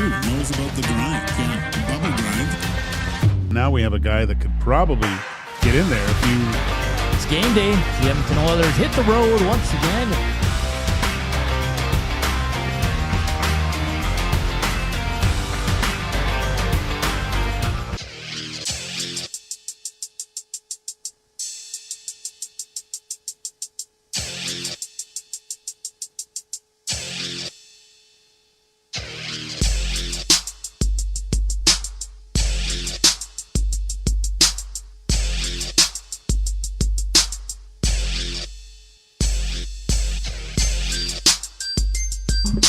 too. Knows about the grind. Yeah, the bubble grind. Now we have a guy that could probably get in there if you... It's game day. The Edmonton Oilers hit the road once again.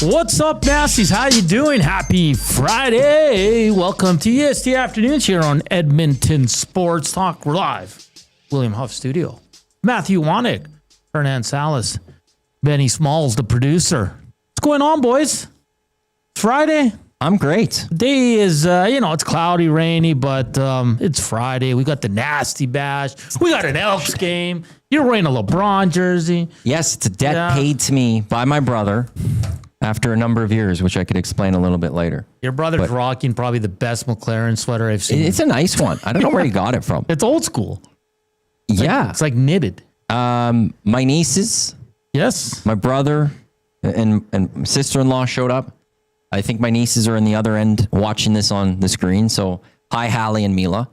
What's up, Nasties? How you doing? Happy Friday. Welcome to EST Afternoons here on Edmonton Sports Talk. We're live. William Huff Studio. Matthew Wannick, Hernan Salas, Benny Smalls, the producer. What's going on, boys? Friday. I'm great. Day is, it's cloudy, rainy, but it's Friday. We got the Nasty Bash. We got an Elks game. You're wearing a LeBron jersey. Yes, it's a debt paid to me by my brother after a number of years, which I could explain a little bit later. Your brother's rocking probably the best McLaren sweater I've seen. It's a nice one. I don't know where he got it from. It's old school. It's like knitted. My nieces, Yes. my brother, and sister-in-law showed up. I think my nieces are in the other end watching this on the screen. So hi, Hallie and Mila.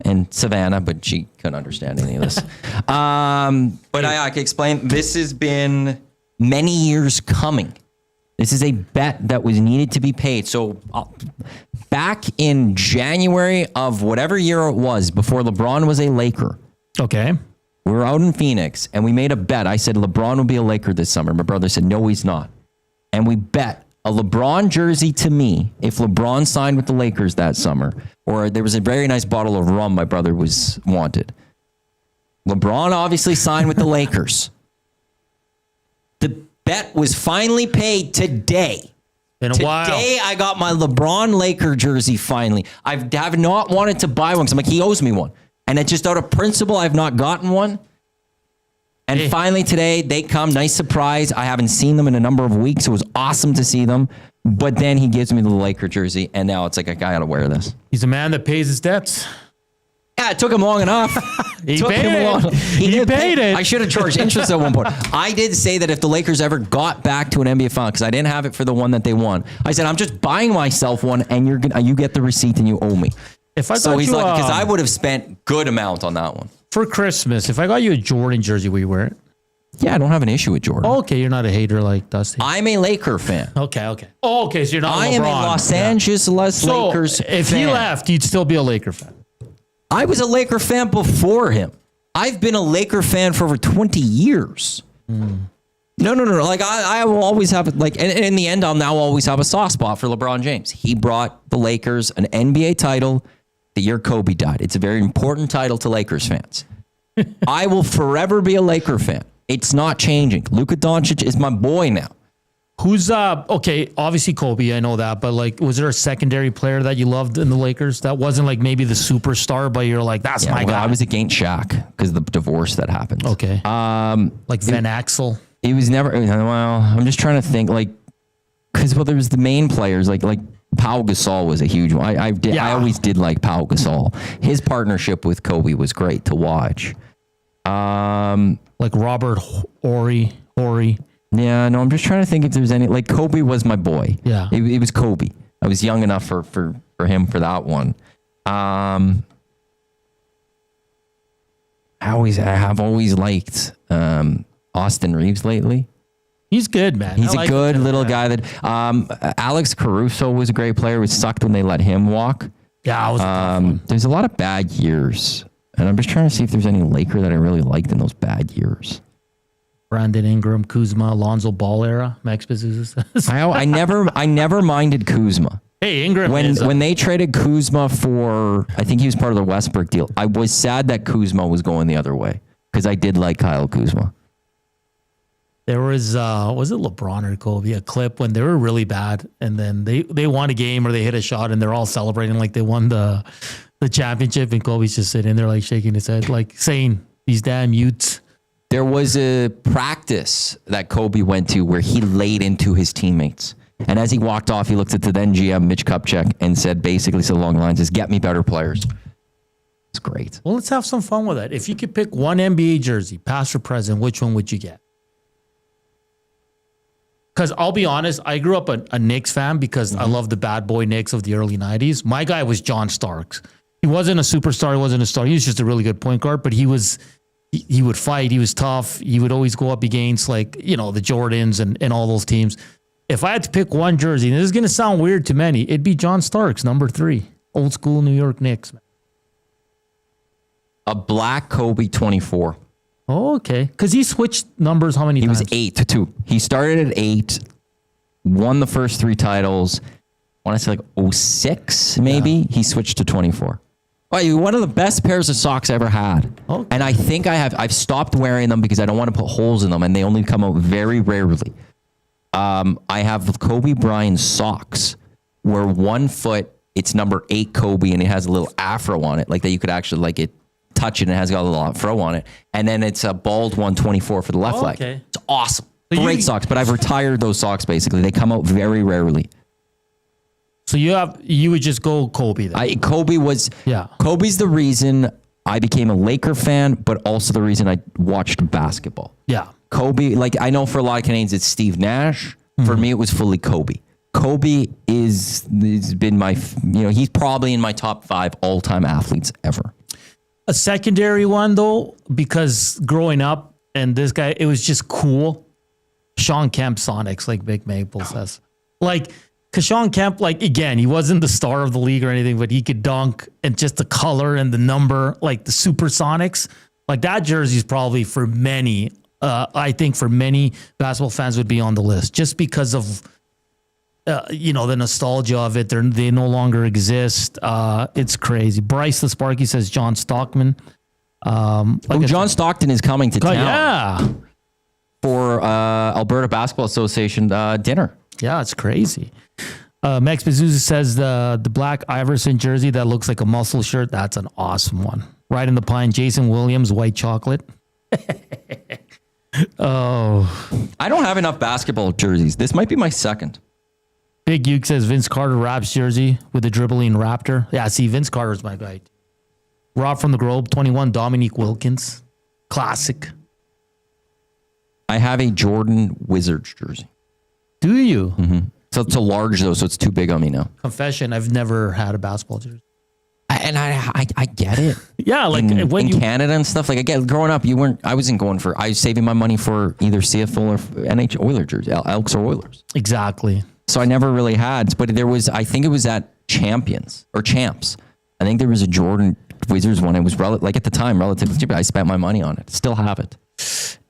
And Savannah, but she couldn't understand any of this. But I can explain. This has been many years coming. This is a bet that was needed to be paid. So back in January of whatever year it was, before LeBron was a Laker, Okay. we were out in Phoenix and we made a bet. I said LeBron will be a Laker this summer. My brother said, no, he's not. And we bet a LeBron jersey to me, if LeBron signed with the Lakers that summer, or there was a very nice bottle of rum my brother wanted. LeBron obviously signed with the Lakers. The bet was finally paid today. In a while. Today, I got my LeBron Laker jersey finally. I have not wanted to buy one because I'm like, he owes me one. And it's just out of principle, I've not gotten one. And finally today, they come. Nice surprise. I haven't seen them in a number of weeks. It was awesome to see them. But then he gives me the Laker jersey, and now it's like, I got to wear this. He's a man that pays his debts. Yeah, it took him long enough. He paid it. I should have charged interest at one point. I did say that if the Lakers ever got back to an NBA final, because I didn't have it for the one that they won, I said, I'm just buying myself one, and you get the receipt and you owe me. So he's like, because I would have spent good amount on that one. For Christmas, if I got you a Jordan jersey, will you wear it? Yeah, I don't have an issue with Jordan. Okay, you're not a hater like Dusty. I'm a Laker fan. Okay. Oh, okay, so you're not I LeBron. am a Los Angeles Lakers so if fan. he left, you'd still be a Laker fan. I was a Laker fan before him. I've been a Laker fan for over 20 years. No. Like I will always have and in the end, I'll now always have a soft spot for LeBron James. He brought the Lakers an NBA title the year Kobe died. It's a very important title to Lakers fans. I will forever be a Laker fan. It's not changing. Luka Doncic is my boy now. Who's okay, obviously Kobe, I know that, but like, was there a secondary player that you loved in the Lakers that wasn't like maybe the superstar, but you're like, that's my guy? I was against Shaq because of the divorce that happened. Okay. Like Van Axel. He was never, I'm just trying to think because there was the main players like Pau Gasol was a huge one. I always did like Pau Gasol. His partnership with Kobe was great to watch. Like Robert Horry. Yeah, no, I'm just trying to think if there's any, like Kobe was my boy. Yeah. It was Kobe. I was young enough for him for that one. I have always liked Austin Reeves lately. He's good, man. He's a good little guy that Alex Caruso was a great player. It was sucked when they let him walk. Yeah, I was there's a lot of bad years. And I'm just trying to see if there's any Laker that I really liked in those bad years. Brandon Ingram, Kuzma, Lonzo Ball era, Max Business. I never minded Kuzma. Hey, Ingram. When they traded Kuzma for, I think he was part of the Westbrook deal. I was sad that Kuzma was going the other way because I did like Kyle Kuzma. There was it LeBron or Kobe, a clip when they were really bad, and then they won a game or they hit a shot and they're all celebrating like they won the championship, and Kobe's just sitting there like shaking his head, like saying, "These damn Utes." There was a practice that Kobe went to where he laid into his teammates. And as he walked off, he looked at the then GM, Mitch Kupchak, and said basically so along the lines is, get me better players. It's great. Well, let's have some fun with it. If you could pick one NBA jersey, past or present, which one would you get? Because I'll be honest, I grew up a Knicks fan because I love the bad boy Knicks of the early 90s. My guy was John Starks. He wasn't a superstar. He wasn't a star. He was just a really good point guard, but he would fight. He was tough. He would always go up against the Jordans and all those teams. If I had to pick one jersey, and this is going to sound weird to many, it'd be John Starks, number 3. Old school New York Knicks. A black Kobe 24. Oh, okay. Because he switched numbers how many times? He was 8 too. He started at 8, won the first 3 titles. I want to say 06 maybe. Yeah. He switched to 24. Oh, one of the best pairs of socks I ever had. Okay. And I think I've stopped wearing them because I don't want to put holes in them, and they only come out very rarely. I have Kobe Bryant socks where one foot, it's number 8 Kobe, and it has a little afro on it, like that you could actually touch it, and it has got a little afro on it. And then it's a bald 124 for the left leg. It's awesome. So great socks, but I've retired those socks basically. They come out very rarely. So you would just go Kobe then? Kobe's the reason I became a Laker fan, but also the reason I watched basketball. Yeah. Kobe, I know for a lot of Canadians, it's Steve Nash. Mm-hmm. For me, it was fully Kobe. Kobe has been my, he's probably in my top 5 all-time athletes ever. A secondary one, though, because growing up, and this guy, it was just cool. Sean Kemp Sonics, like Big Maple says. Because Sean Kemp, again, he wasn't the star of the league or anything, but he could dunk, and just the color and the number, the Supersonics. That jersey's probably for many, I think for many basketball fans would be on the list just because of, the nostalgia of it. They no longer exist. It's crazy. Bryce the Sparky says John Stockman. John Stockton is coming to town. Yeah. For Alberta Basketball Association dinner. Yeah, it's crazy. Max Bezuza says the black Iverson jersey that looks like a muscle shirt. That's an awesome one. Right in the Pine. Jason Williams, white chocolate. Oh. I don't have enough basketball jerseys. This might be my second. Big Uke says Vince Carter Raps jersey with the dribbling Raptor. Yeah, see, Vince Carter's my guy. Rob from the Globe, 21, Dominique Wilkins. Classic. I have a Jordan Wizards jersey. Do you? Mm-hmm. So it's a large, though, so it's too big on me now. Confession, I've never had a basketball jersey. I get it. Yeah, in Canada and stuff. Growing up, I was saving my money for either CFL or NHL Oilers jersey, Elks or Oilers. Exactly. So I never really had, but I think it was at Champs. I think there was a Jordan Wizards one. It was at the time relatively cheap. I spent my money on it. Still have it.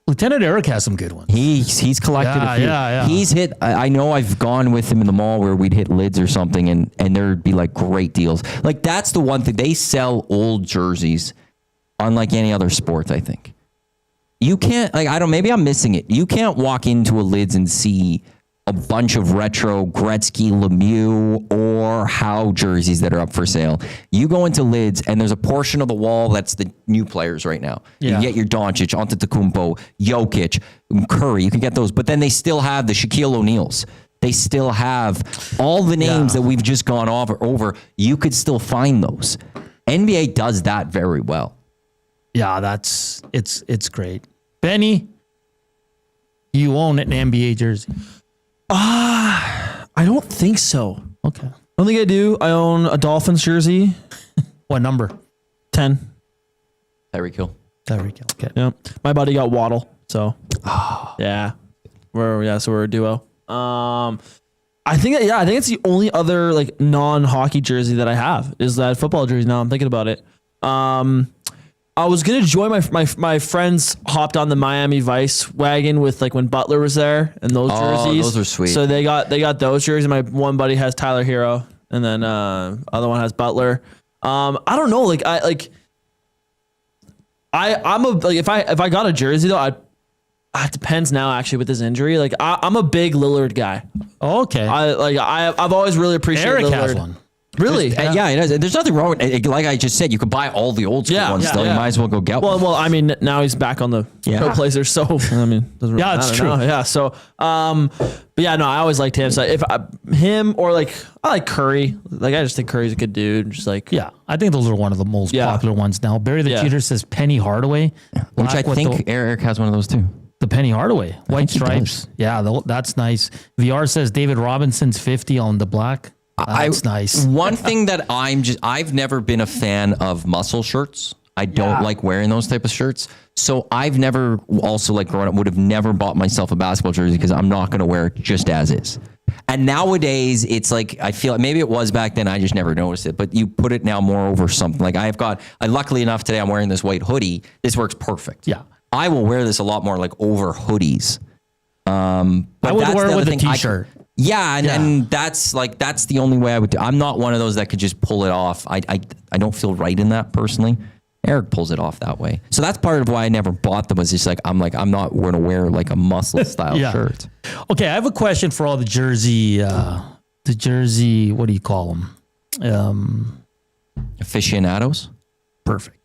Lieutenant Eric has some good ones. He's collected a few. Yeah. He's hit. I know I've gone with him in the mall where we'd hit lids or something, and there'd be great deals. That's the one thing, they sell old jerseys, unlike any other sport. I think you can't maybe I'm missing it. You can't walk into a lids and see a bunch of retro Gretzky, Lemieux, or Howe jerseys that are up for sale. You go into lids, and there's a portion of the wall that's the new players right now. Yeah. You get your Doncic, Antetokounmpo, Jokic, Curry. You can get those, but then they still have the Shaquille O'Neals. They still have all the names that we've just gone over. You could still find those. NBA does that very well. Yeah, it's great. Benny, you own an NBA jersey? I don't think so. Okay. I don't think I do. I own a Dolphins jersey. What number? 10. Tyreek Hill. Okay. Yeah. My buddy got Waddle. So, yeah. We're a duo. I think it's the only other non-hockey jersey that I have is that football jersey. Now I'm thinking about it. I was gonna join my friends hopped on the Miami Vice wagon with when Butler was there and those jerseys. Those are sweet. So they got those jerseys. My one buddy has Tyler Hero, and then other one has Butler. I don't know. If I got a jersey though, it depends now actually with his injury. I'm a big Lillard guy. Oh, okay. I've always really appreciated Eric Lillard. has one. Really? Yeah, it is. There's nothing wrong with it. Like I just said, you could buy all the old school ones still. You might as well go get one. Well, I mean, now he's back on the pro placer, so I mean, doesn't really it's matter true. now. Yeah, so, but yeah, no, I always liked him. So if him or like I like Curry, like I just think Curry's a good dude. Just like Yeah, I think those are one of the most popular ones now. Barry the Cheater says Penny Hardaway, Which I think Eric has one of those too. the Penny Hardaway white think he stripes. Yeah, that's nice. VR says David Robinson's 50 on the black. That's nice. One thing that I've never been a fan of muscle shirts. I don't like wearing those type of shirts. So I've never also like growing up would have never bought myself a basketball jersey because I'm not going to wear it just as is. And nowadays it's like, I feel maybe it was back then. I just never noticed it, but you put it now more over something like luckily enough today I'm wearing this white hoodie. This works perfect. Yeah. I will wear this a lot more like over hoodies. But I would wear it with a t-shirt. And that's the only way I would do. I'm not one of those that could just pull it off. I don't feel right in that personally. Eric pulls it off that way. So that's part of why I never bought them was just like, I'm not going to wear like a muscle style shirt. Okay. I have a question for all the jersey, what do you call them? Aficionados. Perfect.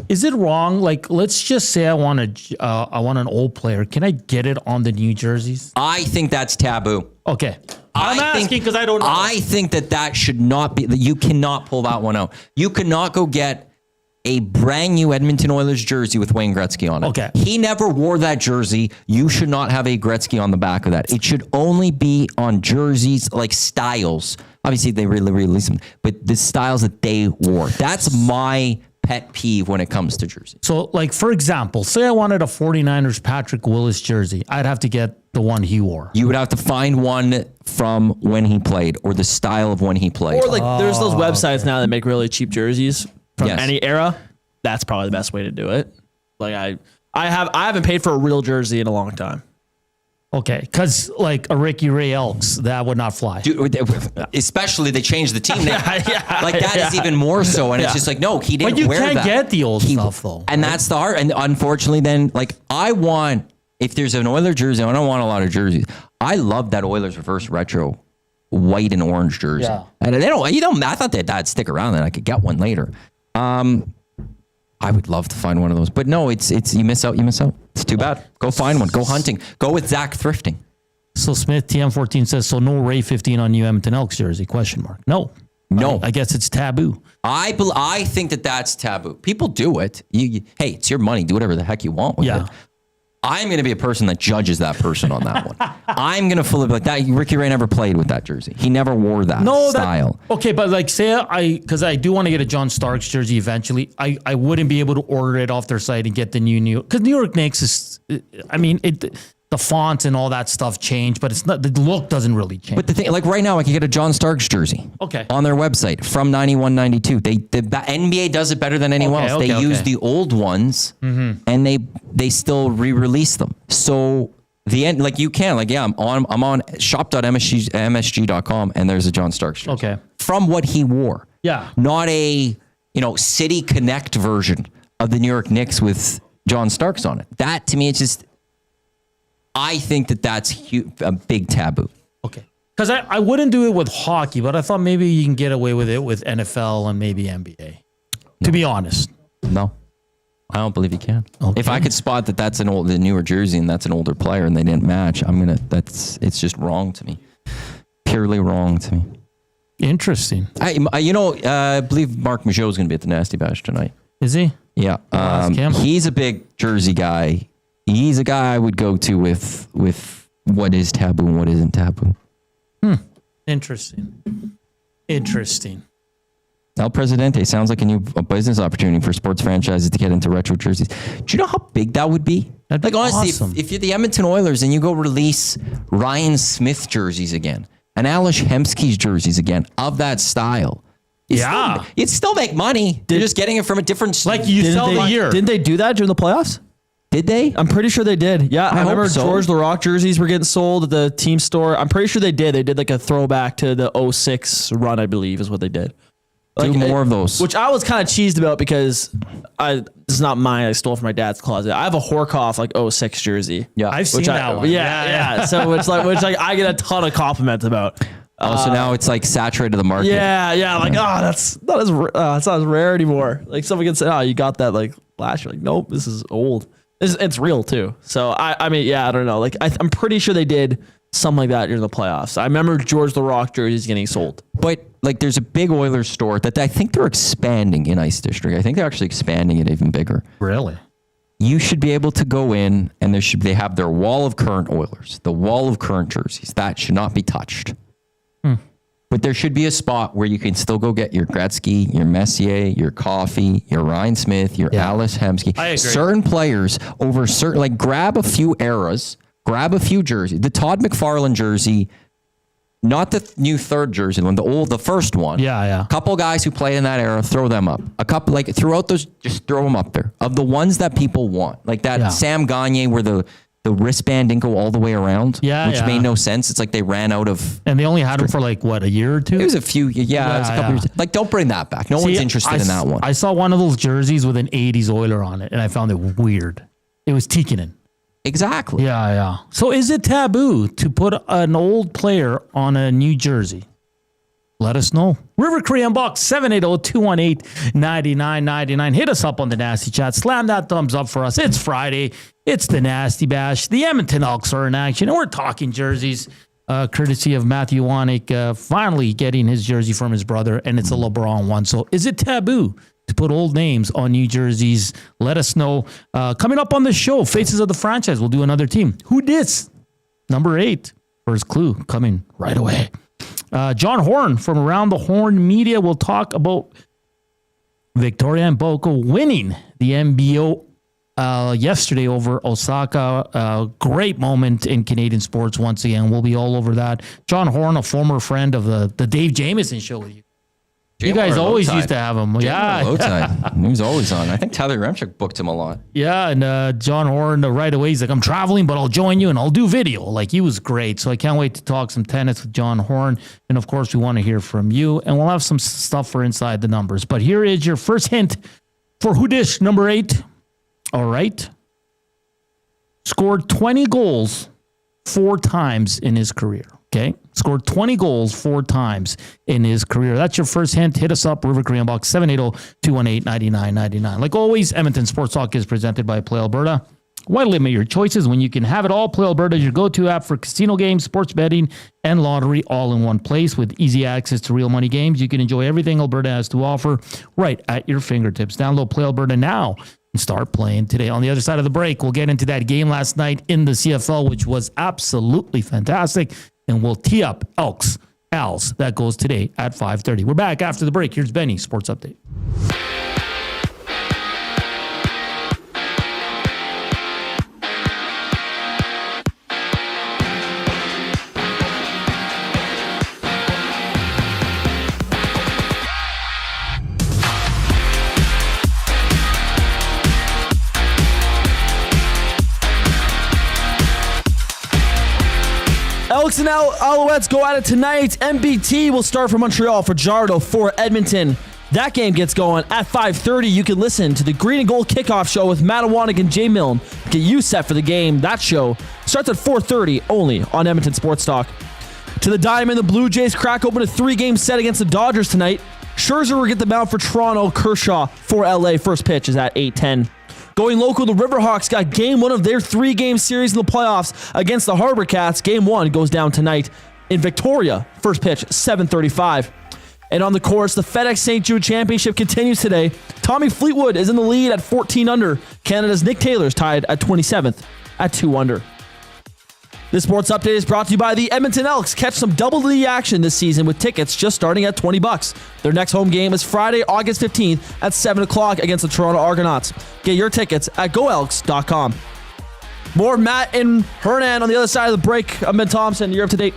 Is it wrong? Like, let's just say I want an old player. Can I get it on the new jerseys? I think that's taboo. Okay. I'm asking because I don't know. I think that should not be, you cannot pull that one out. You cannot go get a brand new Edmonton Oilers jersey with Wayne Gretzky on it. Okay. He never wore that jersey. You should not have a Gretzky on the back of that. It should only be on jerseys like styles. Obviously, they really release them, but the styles that they wore. That's my pet peeve when it comes to jerseys. So, like, for example, say I wanted a 49ers Patrick Willis jersey. I'd have to get the one he wore. You would have to find one from when he played or the style of when he played. Or like there's those websites now that make really cheap jerseys from Yes. any era. That's probably the best way to do it. Like I haven't paid for a real jersey in a long time. Okay, because like a Ricky Ray Elks, that would not fly. Dude, especially they changed the team name. Like that is even more so. And it's just like, no, he didn't But you wear that. can't get the old stuff though. And that's the hard. And unfortunately, then like if there's an Oilers jersey, I don't want a lot of jerseys. I love that Oilers reverse retro white and orange jersey. Yeah. And I thought that'd stick around and I could get one later. I would love to find one of those, but no, it's you miss out. It's too bad. Go find one. Go hunting. Go with Zach thrifting. So Smith TM14 says, so no Ray 15 on new Edmonton Elks jersey? ? No. I guess it's taboo. I think that's taboo. People do it. Hey, it's your money. Do whatever the heck you want with it. I'm going to be a person that judges that person on that one. I'm going to fully be like that. Ricky Ray never played with that jersey. He never wore that style. Okay, but like say because I do want to get a John Starks jersey eventually. I wouldn't be able to order it off their site and get the new because New York Knicks is. I mean the fonts and all that stuff change, but it's not the look doesn't really change. But the thing, like right now, I can get a John Starks jersey. Okay. On their website from 91-92. The NBA does it better than anyone else. They use the old ones and they still re-release them. So the end, like you can, like I'm on shop.msg.com and there's a John Starks jersey. Okay. From what he wore. Yeah. Not a City Connect version of the New York Knicks with John Starks on it. That to me, it's just. I think that's a big taboo. Okay. Because I wouldn't do it with hockey, but I thought maybe you can get away with it with NFL and maybe NBA. To be honest. No. I don't believe you can. Okay. If I could spot that's the newer jersey and that's an older player and they didn't match, it's just wrong to me. Purely wrong to me. Interesting. I believe Mark Michaud is going to be at the Nasty Bash tonight. Is he? Yeah. He's a big jersey guy. He's a guy I would go to with what is taboo and what isn't taboo. Interesting. El Presidente sounds like a business opportunity for sports franchises to get into retro jerseys. Do you know how big that would be? That'd be honestly, awesome. if you're the Edmonton Oilers and you go release Ryan Smith jerseys again and Alish Hemsky's jerseys again of that style, you'd still make money. You're just getting it from a different. Like you sell the year. Didn't they do that during the playoffs? Did they? I'm pretty sure they did. Yeah, I remember hope so. George LaRock jerseys were getting sold at the team store. I'm pretty sure they did. They did like a throwback to the 06 run, I believe, is what they did. Do more of those. Which I was kind of cheesed about because this is not mine. I stole from my dad's closet. I have a Horkoff like 06 jersey. Yeah, I've seen that one. Yeah. So which I get a ton of compliments about. So now it's like saturated the market. Yeah. Like, that's not as rare anymore. Like someone can say, oh, you got that like last year. Like, nope, this is old. It's real too. So I mean, I don't know. Like I'm pretty sure they did something like that during the playoffs. I remember George the Rock jerseys getting sold. But like there's a big Oilers store that I think they're expanding in Ice District. I think they're actually expanding it even bigger. Really? You should be able to go in and they have their wall of current Oilers, the wall of current jerseys. That should not be touched. But there should be a spot where you can still go get your Gretzky, your Messier, your Coffey, your Ryan Smith, your Alice Hemsky. I agree. Certain players over certain, like grab a few eras, grab a few jerseys. The Todd McFarlane jersey, not the new third jersey one, the first one. Yeah. A couple guys who played in that era, throw them up. A couple, like throughout those, just throw them up there. Of the ones that people want, like that Sam Gagner where the wristband didn't go all the way around, which made no sense. It's like they ran out of... And they only had them for like, what, a year or two? It was a few, it was a couple years. Like, don't bring that back. No one's interested in that one. I saw one of those jerseys with an 80s Oiler on it, and I found it weird. It was Tikkanen. Exactly. Yeah. So is it taboo to put an old player on a new jersey? Let us know. River Korean Box 780-218-9999. Hit us up on the Nasty Chat. Slam that thumbs up for us. It's Friday. It's the Nasty Bash. The Edmonton Elks are in action, and we're talking jerseys, courtesy of Matthew Wanek finally getting his jersey from his brother, and it's a LeBron one. So is it taboo to put old names on new jerseys? Let us know. Coming up on the show, Faces of the Franchise. We'll do another team. Who dis? Number 8. First clue coming right away. John Horn from Around the Horn Media will talk about Victoria Mboko winning the NBO yesterday over Osaka. Great moment in Canadian sports once again. We'll be all over that. John Horn, a former friend of the Dave Jamieson show with you. You guys always used to have him. He was always on. I think Tyler Remchuk booked him a lot. Yeah, and John Horn right away, he's like, I'm traveling, but I'll join you and I'll do video. Like, he was great. So I can't wait to talk some tennis with John Horn. And of course, we want to hear from you. And we'll have some stuff for Inside the Numbers. But here is your first hint for Who Dish, number 8. All right. Scored 20 goals 4 times in his career. Okay. Scored 20 goals 4 times in his career. That's your first hint. Hit us up, River Korean Box 780-218-9999. Like always, Edmonton Sports Talk is presented by Play Alberta. Why limit your choices when you can have it all? Play Alberta is your go-to app for casino games, sports betting, and lottery all in one place. With easy access to real money games, you can enjoy everything Alberta has to offer right at your fingertips. Download Play Alberta now and start playing today. On the other side of the break, we'll get into that game last night in the CFL, which was absolutely fantastic. And we'll tee up Elks, Als. That goes today at 5:30. We're back after the break. Here's Benny, Sports Update. Elks and Alouettes go at it tonight. MBT will start for Montreal, for Fajardo for Edmonton. That game gets going at 5:30. You can listen to the Green and Gold Kickoff Show with Matt Awanek and Jay Milne. Get you set for the game. That show starts at 4:30 only on Edmonton Sports Talk. To the Diamond, the Blue Jays crack open a 3-game set against the Dodgers tonight. Scherzer will get the mound for Toronto. Kershaw for LA. First pitch is at 8:10. Going local, the Riverhawks got game 1 of their 3-game series in the playoffs against the Harbor Cats. Game 1 goes down tonight in Victoria. First pitch, 7:35. And on the course, the FedEx St. Jude Championship continues today. Tommy Fleetwood is in the lead at 14 under. Canada's Nick Taylor is tied at 27th at 2 under. This sports update is brought to you by the Edmonton Elks. Catch some double D action this season with tickets just starting at $20. Their next home game is Friday, August 15th at 7 o'clock against the Toronto Argonauts. Get your tickets at goelks.com. More Matt and Hernan on the other side of the break. I'm Ben Thompson. You're up to date.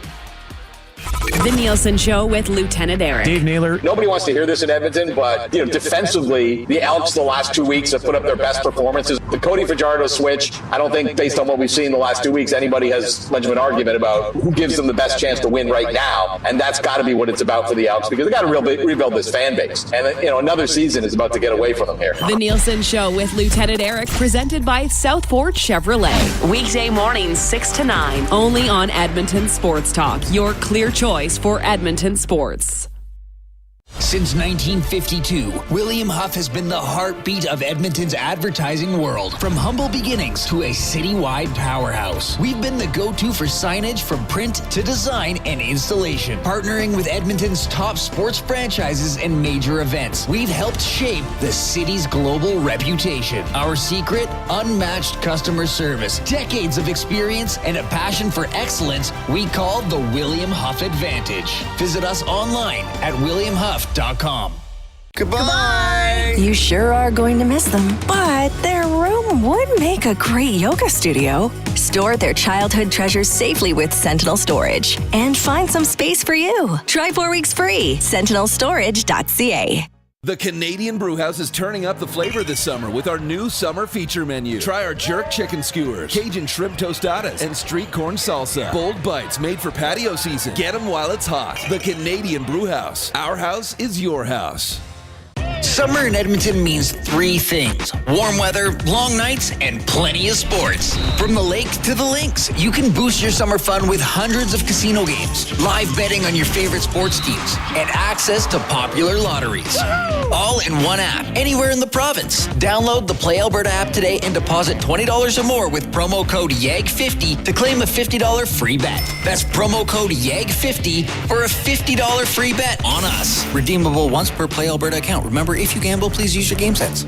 The Nielsen Show with Lieutenant Eric. Dave Naylor. Nobody wants to hear this in Edmonton, but defensively, the Elks the last 2 weeks have put up their best performances. The Cody Fajardo switch, I don't think, based on what we've seen the last 2 weeks, anybody has much of an argument about who gives them the best chance to win right now, and that's got to be what it's about for the Elks, because they got to rebuild this fan base, and another season is about to get away from them here. The Nielsen Show with Lieutenant Eric, presented by Southport Chevrolet. Weekday mornings 6 to 9, only on Edmonton Sports Talk, your clear choice for Edmonton sports. Since 1952, William Huff has been the heartbeat of Edmonton's advertising world. From humble beginnings to a citywide powerhouse, we've been the go-to for signage from print to design and installation. Partnering with Edmonton's top sports franchises and major events, we've helped shape the city's global reputation. Our secret? Unmatched customer service, decades of experience, and a passion for excellence we call the William Huff Advantage. Visit us online at williamhuff.com. Goodbye. You sure are going to miss them, but their room would make a great yoga studio. Store their childhood treasures safely with Sentinel Storage and find some space for you. Try 4 weeks free. SentinelStorage.ca. The Canadian Brewhouse is turning up the flavor this summer with our new summer feature menu. Try our jerk chicken skewers, Cajun shrimp tostadas, and street corn salsa. Bold bites made for patio season. Get them while it's hot. The Canadian Brewhouse. Our house is your house. Summer in Edmonton means three things: warm weather, long nights, and plenty of sports. From the lake to the links, you can boost your summer fun with hundreds of casino games, live betting on your favorite sports teams, and access to popular lotteries. All in one app, anywhere in the province. Download the Play Alberta app today and deposit $20 or more with promo code YEG50 to claim a $50 free bet. That's promo code YEG50 for a $50 free bet on us. Redeemable once per Play Alberta account. Remember, if you gamble, please use your game sense.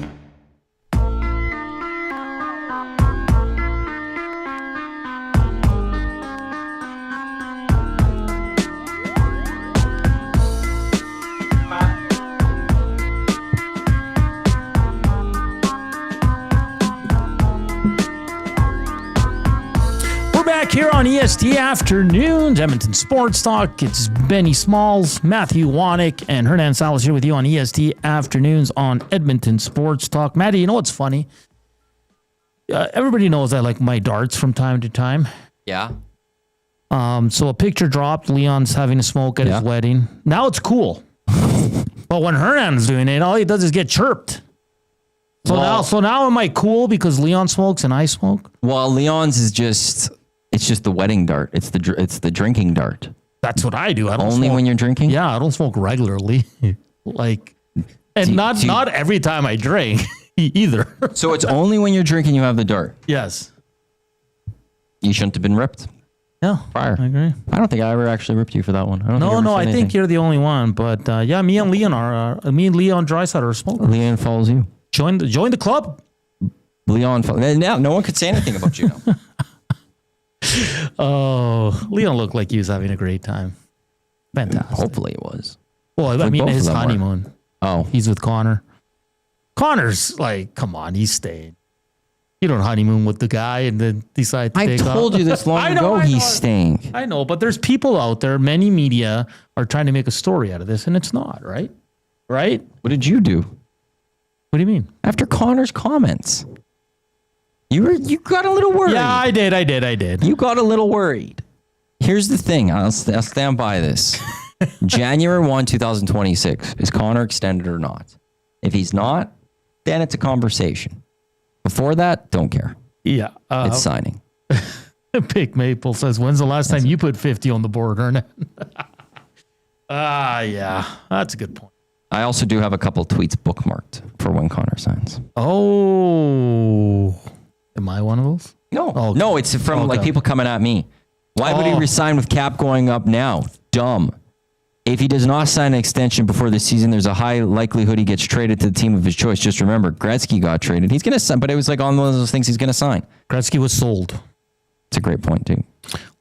Back here on EST Afternoons, Edmonton Sports Talk. It's Benny Smalls, Matthew Wannick, and Hernan and Matt here with you on EST Afternoons on Edmonton Sports Talk. Matty, you know what's funny? Everybody knows I like my darts from time to time. Yeah. So a picture dropped. Leon's having a smoke at his wedding. Now it's cool. But when Hernan's doing it, all he does is get chirped. So now am I cool because Leon smokes and I smoke? Well, Leon's is just... It's just the wedding dart. It's the drinking dart. That's what I do. I don't Only smoke. when you're drinking? Yeah, I don't smoke regularly. Not every time I drink either. So it's only when you're drinking you have the dart. Yes. You shouldn't have been ripped. Yeah, prior. I agree. I don't think I ever actually ripped you for that one. I think you're the only one. But me and Leon Drysdale are smokers. Leon follows you. Join the club. Leon. Now no one could say anything about you now. Oh, Leon looked like he was having a great time. Fantastic. Hopefully it was. Well, I mean, his honeymoon. Oh. He's with Connor. Connor's like, come on, he's staying. You don't honeymoon with the guy and then decide to take off. I told you this long ago, he's staying. I know, but there's people out there, many media are trying to make a story out of this, and it's not, right? Right? What did you do? What do you mean? After Connor's comments. You got a little worried. Yeah, I did. You got a little worried. Here's the thing. I'll stand by this. January 1, 2026. Is Connor extended or not? If he's not, then it's a conversation. Before that, don't care. Yeah. It's signing. Big Maple says, when's the last time you put 50 on the board, Hernan? Yeah. That's a good point. I also do have a couple tweets bookmarked for when Connor signs. Oh. Am I one of those? No. Oh, okay. No, it's from like people coming at me. Why would he resign with cap going up now? Dumb. If he does not sign an extension before the season, there's a high likelihood he gets traded to the team of his choice. Just remember, Gretzky got traded. He's going to sign, but it was like on one of those things he's going to sign. Gretzky was sold. It's a great point, too.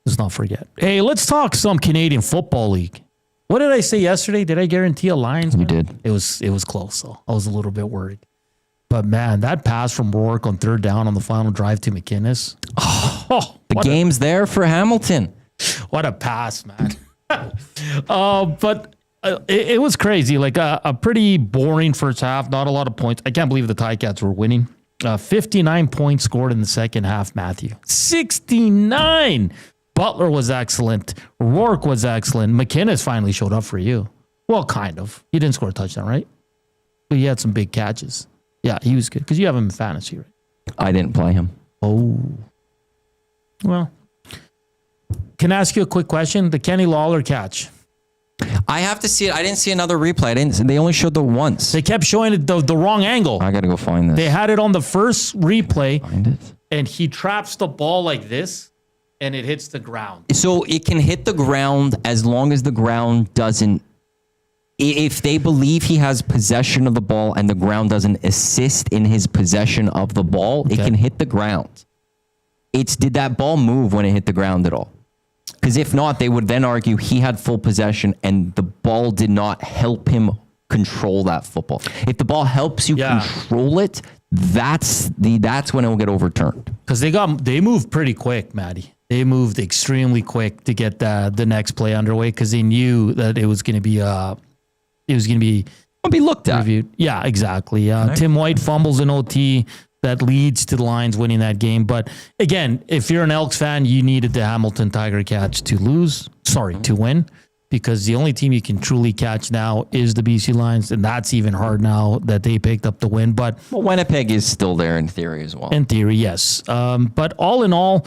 Let's not forget. Hey, let's talk some Canadian Football League. What did I say yesterday? Did I guarantee a Lions? You did. It was close, though. I was a little bit worried. But, man, that pass from Rourke on third down on the final drive to McInnes. The game's there for Hamilton. What a pass, man. But it was crazy. Like a pretty boring first half. Not a lot of points. I can't believe the Ticats were winning. 59 points scored in the second half, Matthew. 69. Butler was excellent. Rourke was excellent. McInnes finally showed up for you. Well, kind of. He didn't score a touchdown, right? But he had some big catches. Yeah, he was good. Because you have him in fantasy, right? I didn't play him. Oh. Well, Can I ask you a quick question? The Kenny Lawler catch. I have to see it. I didn't see another replay. They only showed the once. They kept showing it the wrong angle. I got to go find this. They had it on the first replay, Find it. and he traps the ball like this, and it hits the ground. So it can hit the ground as long as the ground doesn't. If they believe he has possession of the ball and the ground doesn't assist in his possession of the ball, it can hit the ground. Did that ball move when it hit the ground at all? Because if not, they would then argue he had full possession and the ball did not help him control that football. If the ball helps you control it, that's when it will get overturned. Because they moved pretty quick, Maddie. They moved extremely quick to get the next play underway because they knew that it was going to be looked at. Reviewed. Yeah, exactly. Tim White fumbles in OT. That leads to the Lions winning that game. But again, if you're an Elks fan, you needed the Hamilton Tiger catch to win, because the only team you can truly catch now is the BC Lions, and that's even hard now that they picked up the win. But Winnipeg is still there in theory as well. In theory, yes. But all in all,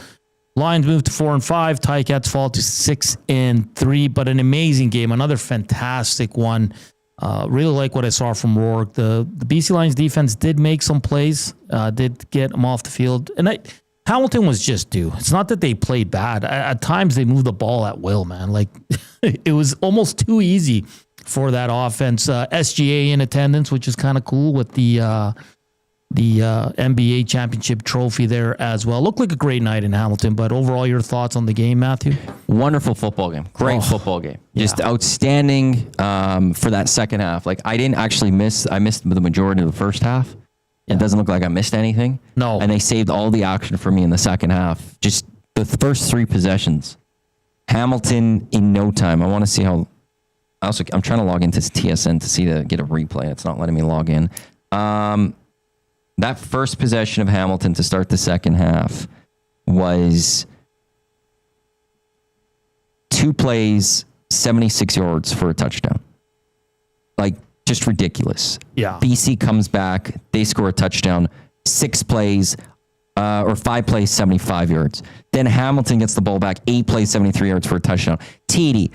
Lions moved to 4-5. Ticats fall to 6-3. But an amazing game, another fantastic one. Really like what I saw from Rourke. The BC Lions defense did make some plays, did get them off the field. And Hamilton was just due. It's not that they played bad. At times they moved the ball at will, man. Like it was almost too easy for that offense. SGA in attendance, which is kind of cool with the NBA championship trophy there as well. Looked like a great night in Hamilton, but overall your thoughts on the game, Matthew? Wonderful football game. Great football game. Just outstanding for that second half. Like I missed the majority of the first half. It doesn't look like I missed anything. No. And they saved all the action for me in the second half. Just the first three possessions. Hamilton in no time. I want to see how. I'm trying to log into TSN to get a replay. It's not letting me log in. That first possession of Hamilton to start the second half was 2 plays, 76 yards for a touchdown. Like, just ridiculous. Yeah. BC comes back. They score a touchdown. 6 plays, or 5 plays, 75 yards. Then Hamilton gets the ball back. 8 plays, 73 yards for a touchdown. TD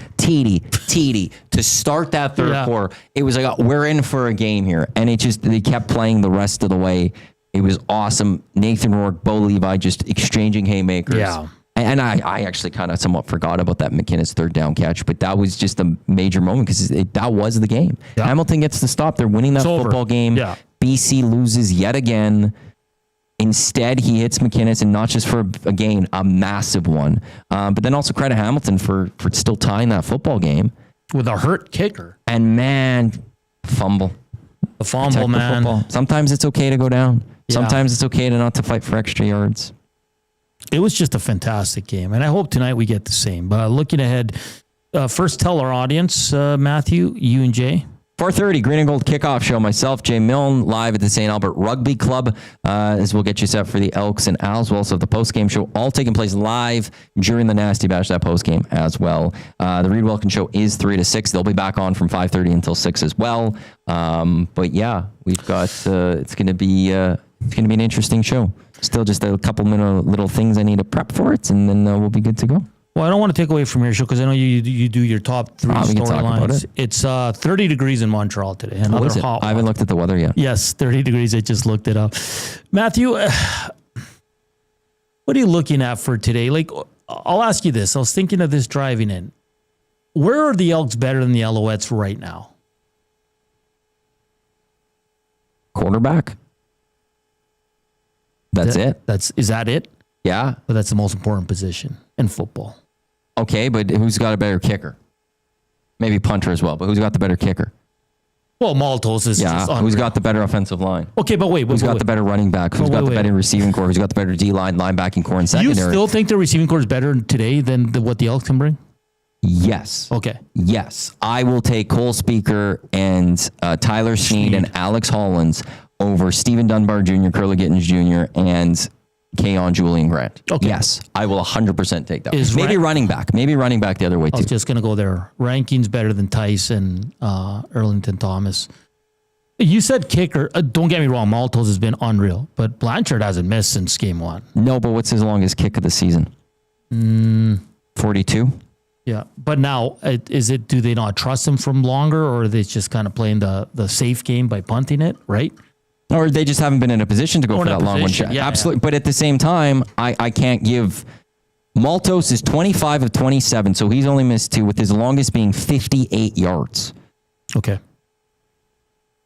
to start that third quarter. It was like, we're in for a game here. And they kept playing the rest of the way. It was awesome. Nathan Rourke, Bo Levi just exchanging haymakers. Yeah. And I actually kind of somewhat forgot about that McInnes third down catch, but that was just a major moment because that was the game. Yeah. Hamilton gets the stop. They're winning that football game. Yeah. BC loses yet again. Instead, he hits McInnes, and not just for a gain, a massive one. But then also credit Hamilton for still tying that football game. With a hurt kicker. And man, fumble. The fumble, man. Football. Sometimes it's okay to go down. Yeah. Sometimes it's okay not to fight for extra yards. It was just a fantastic game, and I hope tonight we get the same. But looking ahead, first tell our audience, Matthew, you and Jay. 4:30, Green and Gold kickoff show. Myself, Jay Milne, live at the St. Albert Rugby Club, as we'll get you set for the Elks and Owls. We'll also have the post-game show all taking place live during the Nasty Bash, that post-game as well. The Reed Wilkins show is 3 to 6. They'll be back on from 5:30 until 6 as well. But yeah, we've got, it's going to be an interesting show. Still just a couple little things I need to prep for it, and then we'll be good to go. Well, I don't want to take away from your show because I know you do your top 3 storylines. It's 30 degrees in Montreal today. Another hot one. I haven't looked at the weather yet. Yes, 30 degrees. I just looked it up. Matthew, what are you looking at for today? Like, I'll ask you this. I was thinking of this driving in. Where are the Elks better than the Alouettes right now? Quarterback. That's it. Is that it? Yeah. But that's the most important position in football. Okay, but who's got a better kicker? Maybe punter as well, but who's got the better kicker? Well, Maltos is just unreal. Who's got the better offensive line? Okay, but wait. Who's got the better running back? Who's got the better receiving core? Who's got the better D-line, linebacking core, and secondary? You still think the receiving core is better today than what the Elks can bring? Yes. Okay. Yes. I will take Cole Speaker and Tyler Snead and Alex Hollins over Stephen Dunbar Jr., Curly Gittins Jr., and Keon Julian Grant. Okay. Yes, I will 100% take that. Maybe running back the other way too. I was just going to go there. Rankings better than Tyson, Erlington Thomas. You said kicker. Don't get me wrong. Maltos has been unreal, but Blanchard hasn't missed since game 1. No, but what's his longest kick of the season? 42. Yeah. But now, do they not trust him from longer, or are they just kind of playing the safe game by punting it, right? Or they just haven't been in a position to go for that long one shot. Yeah, absolutely. But at the same time, I can't give... Maltos is 25 of 27, so he's only missed 2, with his longest being 58 yards. Okay.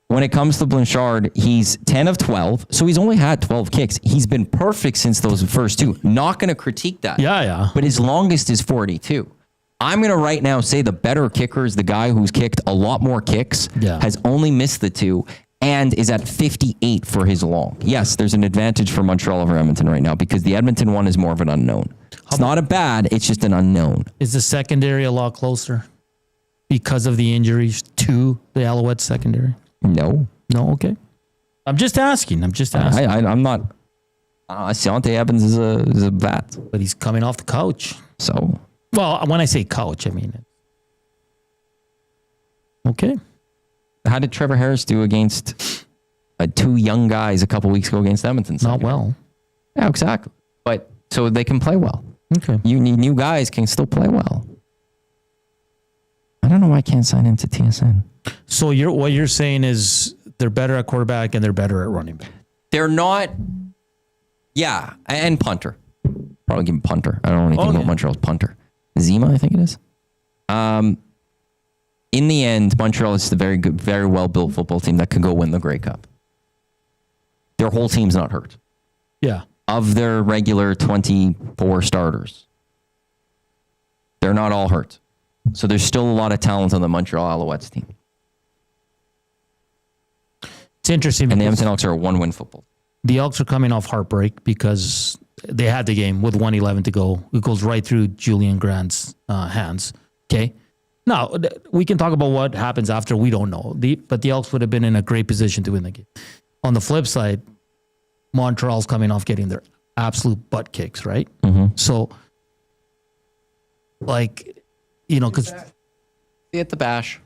When it comes to Blanchard, he's 10 of 12, so he's only had 12 kicks. He's been perfect since those first 2. Not going to critique that. Yeah. But his longest is 42. I'm going to right now say the better kicker is the guy who's kicked a lot more kicks, has only missed the 2, and is at 58 for his long. Yes, there's an advantage for Montreal over Edmonton right now because the Edmonton one is more of an unknown. It's not a bad, it's just an unknown. Is the secondary a lot closer because of the injuries to the Alouettes secondary? No. No, okay. I'm just asking. I'm not... Ciante Evans is a bat. But he's coming off the couch. So... Well, when I say couch, I mean... Okay. How did Trevor Harris do against 2 young guys a couple weeks ago against Edmonton? Not well. Yeah, exactly. But so they can play well. Okay. You need new guys can still play well. I don't know why I can't sign into TSN. So what you're saying is they're better at quarterback and they're better at running back. They're not. Yeah, and punter. Probably give him punter. I don't know anything about Montreal's punter. Zima, I think it is. In the end, Montreal is a very good, very well-built football team that could go win the Grey Cup. Their whole team's not hurt. Yeah. Of their regular 24 starters, they're not all hurt. So there's still a lot of talent on the Montreal Alouettes team. It's interesting. And the Edmonton Elks are a 1-win football. The Elks are coming off heartbreak because they had the game with 1:11 to go. It goes right through Julian Grant's hands. Okay. Now, we can talk about what happens after. We don't know. But the Elks would have been in a great position to win the game. On the flip side, Montreal's coming off getting their absolute butt kicks, right? Mm-hmm. So, because... See at the bash.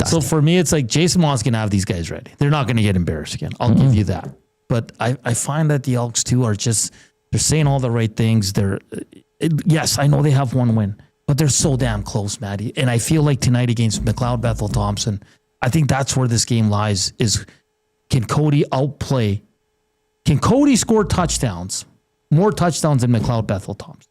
So for me, it's like Jason Moss can have these guys ready. They're not going to get embarrassed again. I'll give you that. But I find that the Elks, too, are just... They're saying all the right things. Yes, I know they have 1 win. But they're so damn close, Maddie. And I feel like tonight against McLeod Bethel Thompson, I think that's where this game lies is can Cody outplay? Can Cody score touchdowns? More touchdowns than McLeod Bethel Thompson?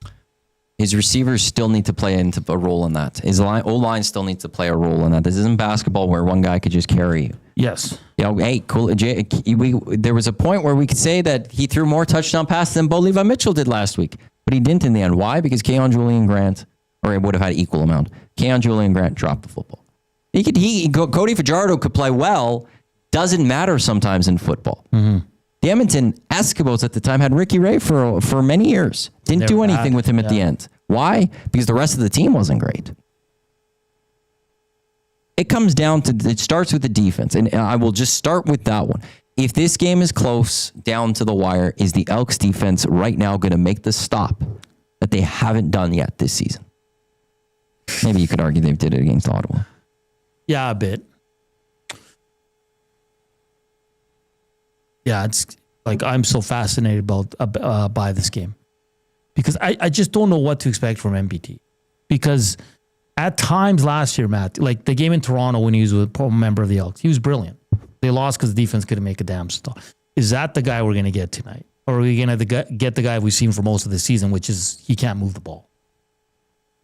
His receivers still need to play into a role in that. His O-line still needs to play a role in that. This isn't basketball where one guy could just carry you. Yes. Hey, cool. There was a point where we could say that he threw more touchdown passes than Bo Levi Mitchell did last week. But he didn't in the end. Why? Because Keon Julian Grant... or it would have had equal amount. Keon Julian Grant dropped the football. Cody Fajardo could play well. Doesn't matter sometimes in football. Mm-hmm. The Edmonton Eskimos at the time had Ricky Ray for many years. Didn't do anything with him at the end. Why? Because the rest of the team wasn't great. It comes down to, it starts with the defense. And I will just start with that one. If this game is close down to the wire, is the Elks defense right now going to make the stop that they haven't done yet this season? Maybe you could argue they did it against Ottawa. Yeah, a bit. Yeah, it's like I'm so fascinated by this game because I just don't know what to expect from MBT. Because at times last year, Matt, like the game in Toronto when he was a member of the Elks, he was brilliant. They lost because the defense couldn't make a damn stop. Is that the guy we're going to get tonight? Or are we going to get the guy we've seen for most of the season, which is he can't move the ball?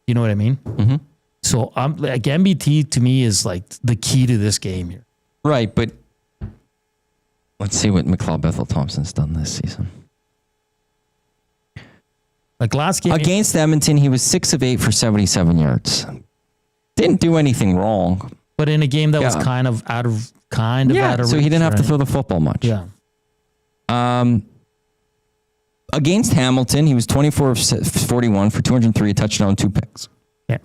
You know what I mean? Mm-hmm. So like MBT to me is like the key to this game here. Right, but let's see what McLeod Bethel Thompson's done this season. Like last game against Edmonton, he was 6 of 8 for 77 yards. Didn't do anything wrong. But in a game that was kind of out of so he didn't have to throw the football much. Yeah. Against Hamilton, he was 24 of 41 for 203, a touchdown, 2 picks. Yeah.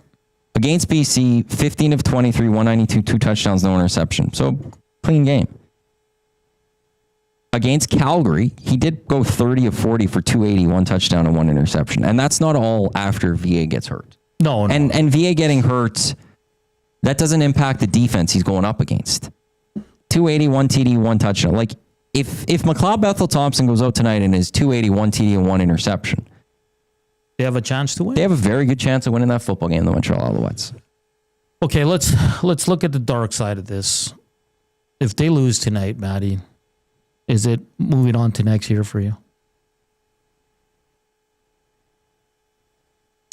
Against BC, 15 of 23, 192, 2 touchdowns, no interception. So, clean game. Against Calgary, he did go 30 of 40 for 280, 1 touchdown and 1 interception. And that's not all after VA gets hurt. No. And VA getting hurt, that doesn't impact the defense he's going up against. 280, 1 TD, 1 touchdown. Like, if McLeod Bethel Thompson goes out tonight and is 280, 1 TD, and 1 interception, They have a chance to win? They have a very good chance of winning that football game, the Montreal Alouettes. Okay, let's look at the dark side of this. If they lose tonight, Maddie, is it moving on to next year for you?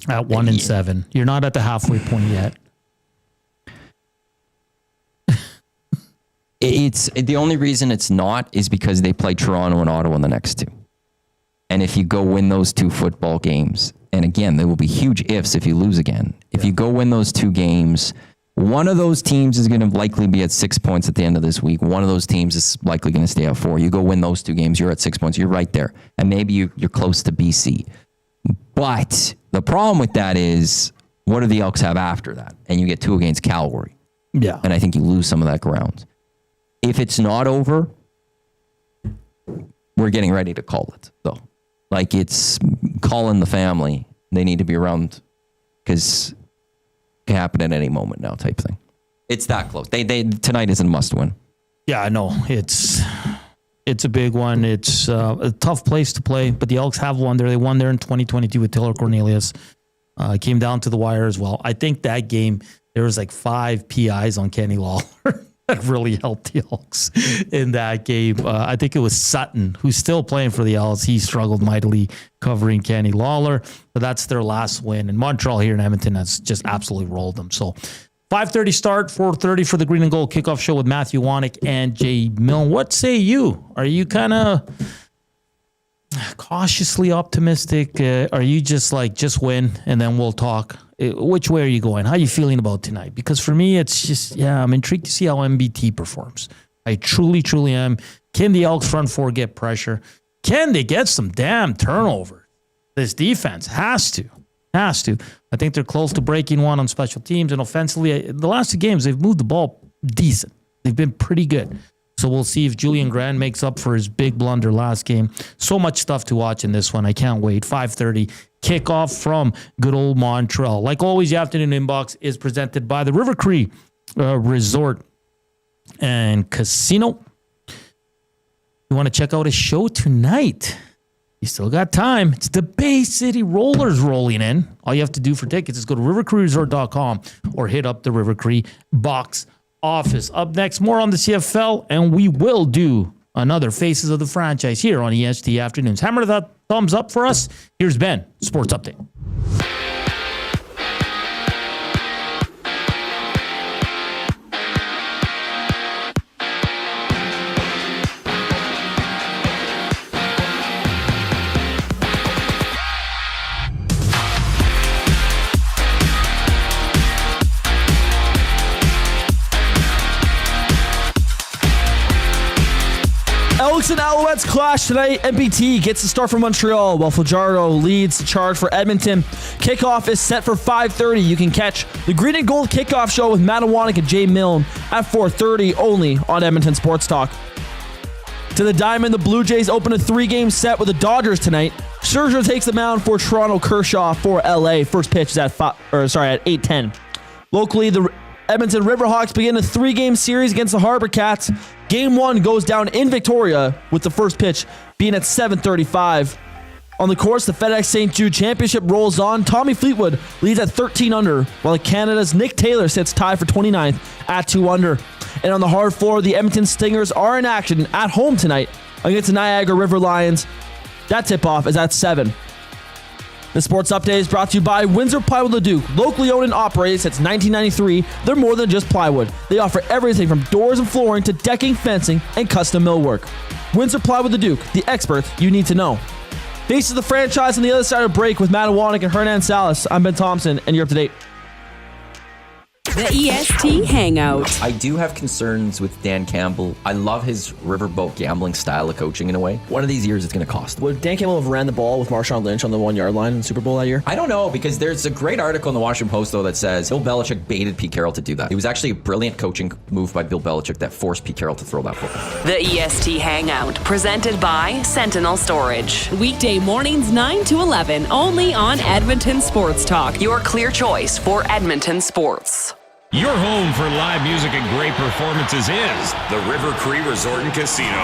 At 1-7. You're not at the halfway point yet. It's the only reason it's not is because they play Toronto and Ottawa in the next two. And if you go win those two football games, and again, there will be huge ifs if you lose again. If you go win those two games, one of those teams is going to likely be at 6 points at the end of this week. One of those teams is likely going to stay at 4. You go win those two games, you're at 6 points. You're right there. And maybe you're close to BC. But the problem with that is, what do the Elks have after that? And you get 2 against Calgary. Yeah. And I think you lose some of that ground. If it's not over, we're getting ready to call it, though. Like, it's calling the family. They need to be around because it can happen at any moment now type thing. It's that close. They tonight is a must win. Yeah, I know. It's a big one. It's a tough place to play, but the Elks have won there. They won there in 2022 with Taylor Cornelius. Came down to the wire as well. I think that game, there was like 5 PIs on Kenny Lawler. That really helped the Elks in that game. I think it was Sutton, who's still playing for the Elks. He struggled mightily covering Kenny Lawler, but that's their last win. And Montreal here in Edmonton has just absolutely rolled them. So 5:30 start, 4:30 for the Green and Gold kickoff show with Matthew Wanick and Jay Milne. What say you? Are you kind of cautiously optimistic? Are you just like, just win and then we'll talk? Which way are you going? How are you feeling about tonight? Because for me, it's just, I'm intrigued to see how MBT performs. I truly, truly am. Can the Elks front four get pressure? Can they get some damn turnover? This defense has to. I think they're close to breaking one on special teams, and offensively, the last 2 games, they've moved the ball decent. They've been pretty good. So we'll see if Julian Grant makes up for his big blunder last game. So much stuff to watch in this one. I can't wait. 5:30 kickoff from good old Montreal. Like always, the afternoon inbox is presented by the River Cree Resort and Casino. You want to check out a show tonight? You still got time. It's the Bay City Rollers rolling in. All you have to do for tickets is go to rivercreeresort.com or hit up the River Cree box office. Up next, more on the CFL, and we will do another Faces of the Franchise here on EST Afternoons. Hammer that thumbs up for us. Here's Ben, Sports Update. Elks and Alouettes clash tonight. MBT gets the start for Montreal, while Fajardo leads the charge for Edmonton. Kickoff is set for 5:30. You can catch the Green and Gold kickoff show with Matt Wanick and Jay Milne at 4:30 only on Edmonton Sports Talk. To the Diamond, the Blue Jays open a 3-game set with the Dodgers tonight. Scherzer takes the mound for Toronto, Kershaw for LA. First pitch is at 8:10. Locally, the Edmonton Riverhawks begin a 3-game series against the Harbor Cats. Game 1 goes down in Victoria, with the first pitch being at 7:35. On the course, the FedEx St. Jude Championship rolls on. Tommy Fleetwood leads at 13 under, while Canada's Nick Taylor sits tied for 29th at 2 under. And on the hard floor, the Edmonton Stingers are in action at home tonight against the Niagara River Lions. That tip-off is at 7. The Sports Update is brought to you by Windsor Plywood Leduc. Locally owned and operated since 1993, they're more than just plywood. They offer everything from doors and flooring to decking, fencing, and custom millwork. Windsor Plywood Leduc, the experts you need to know. Faces of the Franchise on the other side of break with Matt Wanick and Hernan Salas. I'm Ben Thompson, and you're up to date. The EST Hangout. I do have concerns with Dan Campbell. I love his riverboat gambling style of coaching in a way. One of these years it's going to cost him. Would Dan Campbell have ran the ball with Marshawn Lynch on the 1-yard line in the Super Bowl that year? I don't know, because there's a great article in the Washington Post, though, that says Bill Belichick baited Pete Carroll to do that. It was actually a brilliant coaching move by Bill Belichick that forced Pete Carroll to throw that football. The EST Hangout, presented by Sentinel Storage. Weekday mornings 9 to 11, only on Edmonton Sports Talk. Your clear choice for Edmonton sports. Your home for live music and great performances is the River Cree Resort and Casino.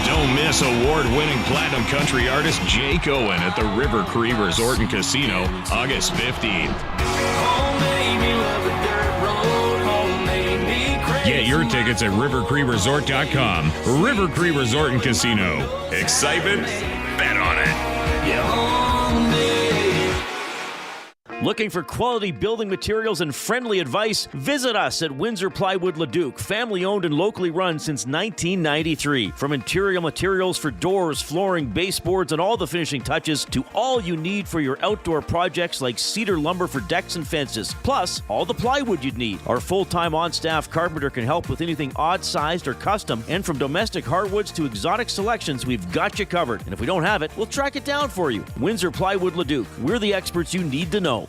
Don't Don't miss award-winning platinum country artist Jake Owen at the River Cree Resort and Casino, August 15th. Get your tickets at rivercreeresort.com. River Cree Resort and Casino. Excitement? Bet on it. Looking for quality building materials and friendly advice? Visit us at Windsor Plywood Leduc, family owned and locally run since 1993. From interior materials for doors, flooring, baseboards, and all the finishing touches to all you need for your outdoor projects like cedar lumber for decks and fences, plus all the plywood you'd need. Our full-time on-staff carpenter can help with anything odd-sized or custom, and from domestic hardwoods to exotic selections, we've got you covered. And if we don't have it, we'll track it down for you. Windsor Plywood Leduc. We're the experts you need to know.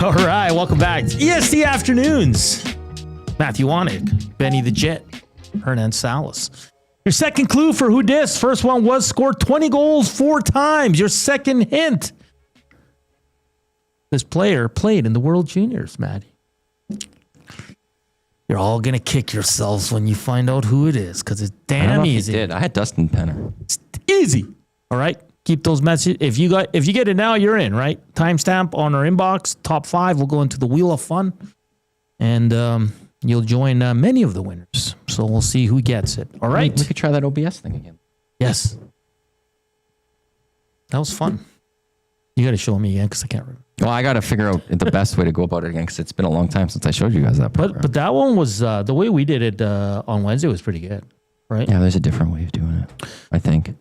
All right, welcome back to EST Afternoons. Matthew Wanick, Benny the Jet, Hernan Salas. Your second clue for who dis. First one was scored 20 goals 4 times. Your second hint. This player played in the World Juniors, Maddie. You're all going to kick yourselves when you find out who it is because it's damn easy. I had Dustin Penner. It's easy. All right. Keep those messages. If you get it now, you're in, right? Timestamp on our inbox. Top 5 will go into the Wheel of Fun. And you'll join many of the winners. So we'll see who gets it. All right? We could try that OBS thing again. Yes. That was fun. You got to show me again because I can't remember. Well, I got to figure out the best way to go about it again because it's been a long time since I showed you guys that program. But that one was, the way we did it on Wednesday was pretty good, right? Yeah, there's a different way of doing it, I think.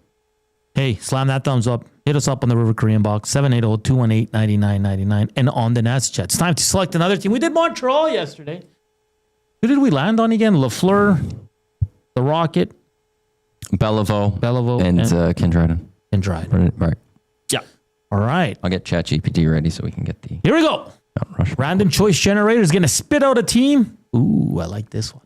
Hey, slam that thumbs up. Hit us up on the River Korean box, 780-218-9999, and on the Nats chat. It's time to select another team. We did Montreal yesterday. Who did we land on again? Lafleur, the Rocket, Beliveau, and Kendryden. Right. Yeah. All right. I'll get ChatGPT ready so we can get the... Here we go. Random choice generator is going to spit out a team. Ooh, I like this one.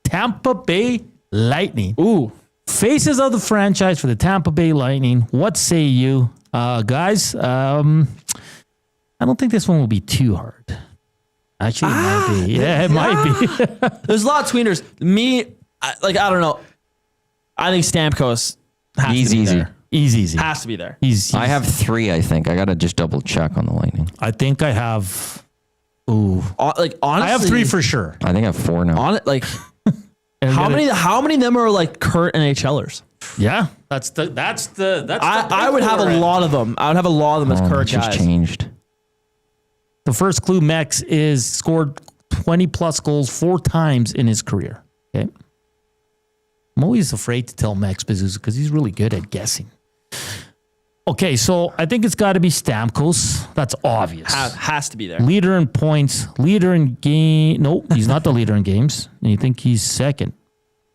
Tampa Bay Lightning. Ooh. Faces of the franchise for the Tampa Bay Lightning. What say you? Guys, I don't think this one will be too hard. Actually, it might be. Yeah, it might be. There's a lot of tweeners. I don't know. I think Stamkos has to be there. Easy. Has to be there. I have 3, I think. I got to just double check on the Lightning. I think I have... Ooh. Honestly, I have 3 for sure. I think I have 4 now. How many of them are like current NHLers? Yeah, that's I would have a lot of them. I would have a lot of them as current guys. Just changed. The first clue, Mex, is scored 20 plus goals 4 times in his career. Okay. I'm always afraid to tell Mex because he's really good at guessing. Okay, so I think it's got to be Stamkos. That's obvious. Has to be there. Leader in points, leader in game. Nope, he's not the leader in games. And you think he's second.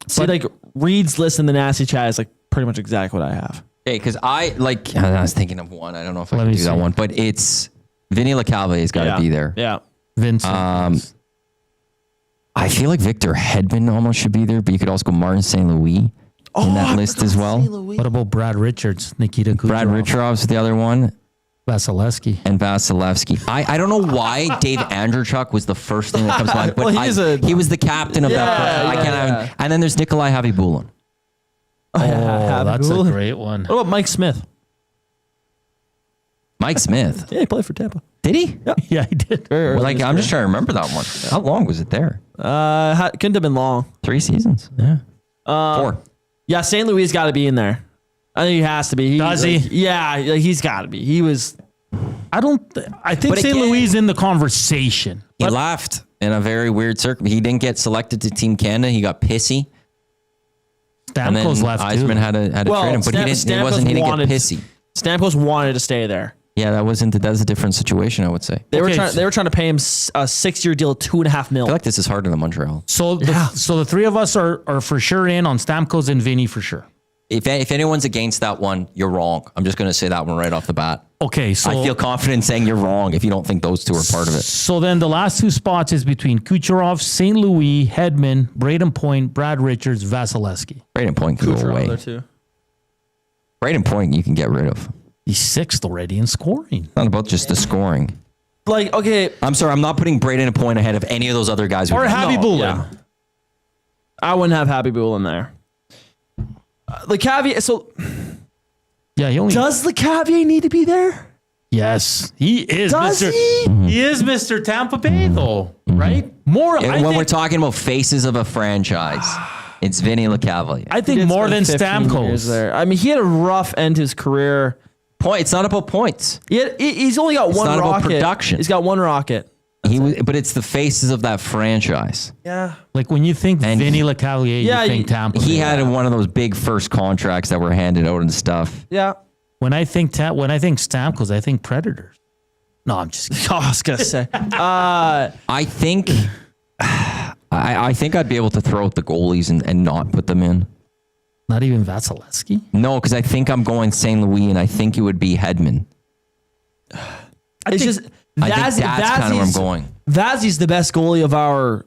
See, Reed's list in the Nasty Chat is pretty much exactly what I have. Okay, because I was thinking of one. I don't know if I can do that one, but it's Vinny LeCalve has got to be there. Yeah. Vincent. I feel like Victor Hedman almost should be there, but you could also go Martin St. Louis in that list as well. What about Brad Richards, Nikita Kucherov? Brad Richerov's the other one. Vasilevsky. And Vasilevsky. I don't know why Dave Andreychuk was the first thing that comes to mind, but he was the captain of that. And then there's Nikolai Havibulin. That's a great one. What about Mike Smith? Mike Smith? Yeah, he played for Tampa. Did he? Yeah, he did. I'm just trying to remember that one. How long was it there? Couldn't have been long. 3 seasons. Yeah. 4. Yeah, St. Louis got to be in there. I think he has to be. Does he? Yeah, he's got to be. He was. I think St. Louis is in the conversation. He left in a very weird circle. He didn't get selected to Team Canada. He got pissy. Stamkos left too. Eisman had to trade him, but he didn't get pissy. Stamkos wanted to stay there. Yeah, that was a different situation, I would say. They were trying to pay him a 6-year deal, $2.5 million. I feel like this is harder than Montreal. So the 3 of us are for sure in on Stamkos and Vinny for sure. If anyone's against that one, you're wrong. I'm just going to say that one right off the bat. Okay, so I feel confident saying you're wrong if you don't think those 2 are part of it. So then the last 2 spots is between Kucherov, St. Louis, Hedman, Braden Point, Brad Richards, Vasilevsky. Braden Point could go away. Too. Braden Point you can get rid of. He's 6th already in scoring. It's not about just the scoring. Like, okay. I'm sorry, I'm not putting Braden Point ahead of any of those other guys. Or Happy Bullen. Yeah. I wouldn't have Happy Bullen there. Lecavalier, so... Yeah, he only... Does Lecavalier need to be there? Yes, he is. Does Mr. He is Mr. Tampa Bay, though, right? More. When we're talking about faces of a franchise, it's Vinny Lecavalier. I think more than Stamkos. There. I mean, he had a rough end to his career. It's not about points. He's only got one rocket. It's not about production. He's got one rocket. But it's the faces of that franchise. Yeah. Like when you think Vinny Lecavalier, you think Tampa Bay. He had one of those big first contracts that were handed out and stuff. Yeah. When I think Stamkos, I think Predators. No, I'm just kidding. I was gonna say. I think I'd be able to throw out the goalies and not put them in. Not even Vasilevsky? No, because I think I'm going St. Louis, and I think it would be Hedman. I think that's kind of where I'm going. Vazzy's the best goalie of our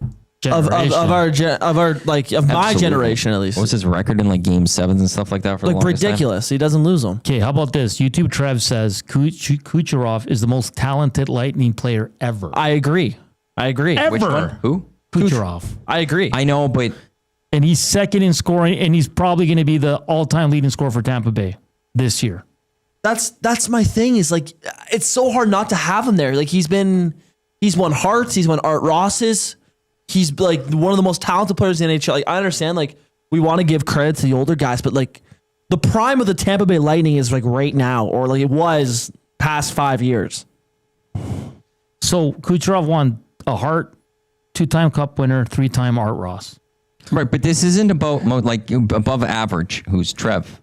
my generation at least. What's his record in game 7s and stuff like that for the longest ridiculous? Time? He doesn't lose them. Okay, how about this? YouTube Trev says Kucherov is the most talented Lightning player ever. I agree. Ever. Which one? Who? Kucherov. I agree. I know, but and he's second in scoring, and he's probably going to be the all-time leading scorer for Tampa Bay this year. That's my thing. Is it's so hard not to have him there. He's won Hearts. He's won Art Rosses. He's one of the most talented players in the NHL. I understand, we want to give credit to the older guys, but the prime of the Tampa Bay Lightning is right now, or it was past 5 years. So Kucherov won a Hart, 2-time Cup winner, 3-time Art Ross. Right, but this isn't about above average. Who's Trev?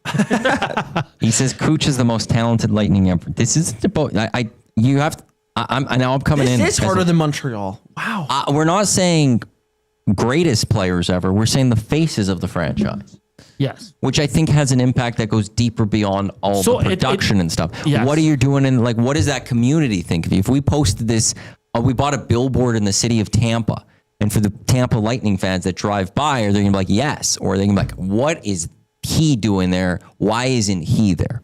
He says Kuch is the most talented Lightning ever. This isn't about. I'm coming in. It's harder than Montreal. Wow. We're not saying greatest players ever. We're saying the faces of the franchise. Yes. Which I think has an impact that goes deeper beyond all the production and stuff. Yes. What are you doing in what does that community think of you? If we posted this, we bought a billboard in the city of Tampa, and for the Tampa Lightning fans that drive by, are they going to be like, yes? Or are they going to be like, what is he doing there? Why isn't he there?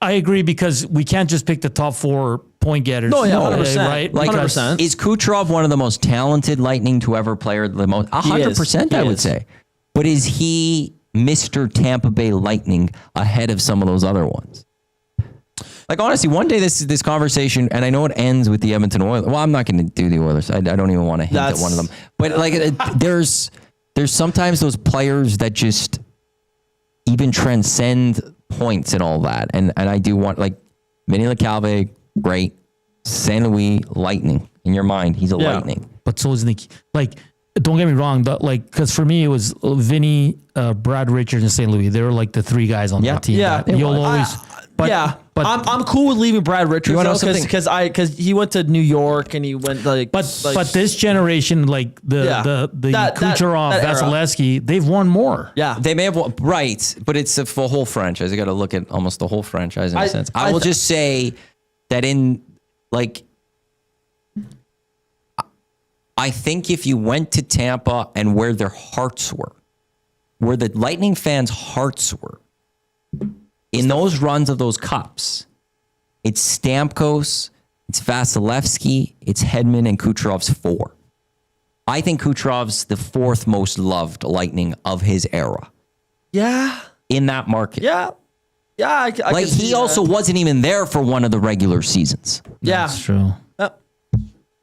I agree, because we can't just pick the top 4 point getters. No, yeah, 100%. Right? 100%. Is Kucherov one of the most talented Lightning to ever play? The most 100%, I would say. But is he Mr. Tampa Bay Lightning ahead of some of those other ones? Honestly, one day this conversation, and I know it ends with the Edmonton Oilers. Well, I'm not going to do the Oilers. I don't even want to hint at one of them. But there's sometimes those players that just even transcend points and all that. And I do want Vinny Lecavalier, great. St. Louis Lightning. In your mind, he's a Lightning. But so is Nick. Don't get me wrong, but because for me it was Vinny, Brad Richards, and St. Louis. They were the 3 guys on that team. Yeah, you'll always. But I'm cool with leaving Brad Richards because he went to New York and he went But this generation, the Kucherov, Vasilevsky, they've won more. Yeah, they may have won, right, but it's a whole franchise. You got to look at almost the whole franchise in a sense. I will just say that I think if you went to Tampa and where their hearts were, where the Lightning fans' hearts were, in those runs of those cups, it's Stamkos, it's Vasilevsky, it's Hedman, and Kucherov's 4. I think Kucherov's the 4th most loved Lightning of his era. Yeah. In that market. Yeah. Yeah. I he also wasn't even there for one of the regular seasons. Yeah. That's true.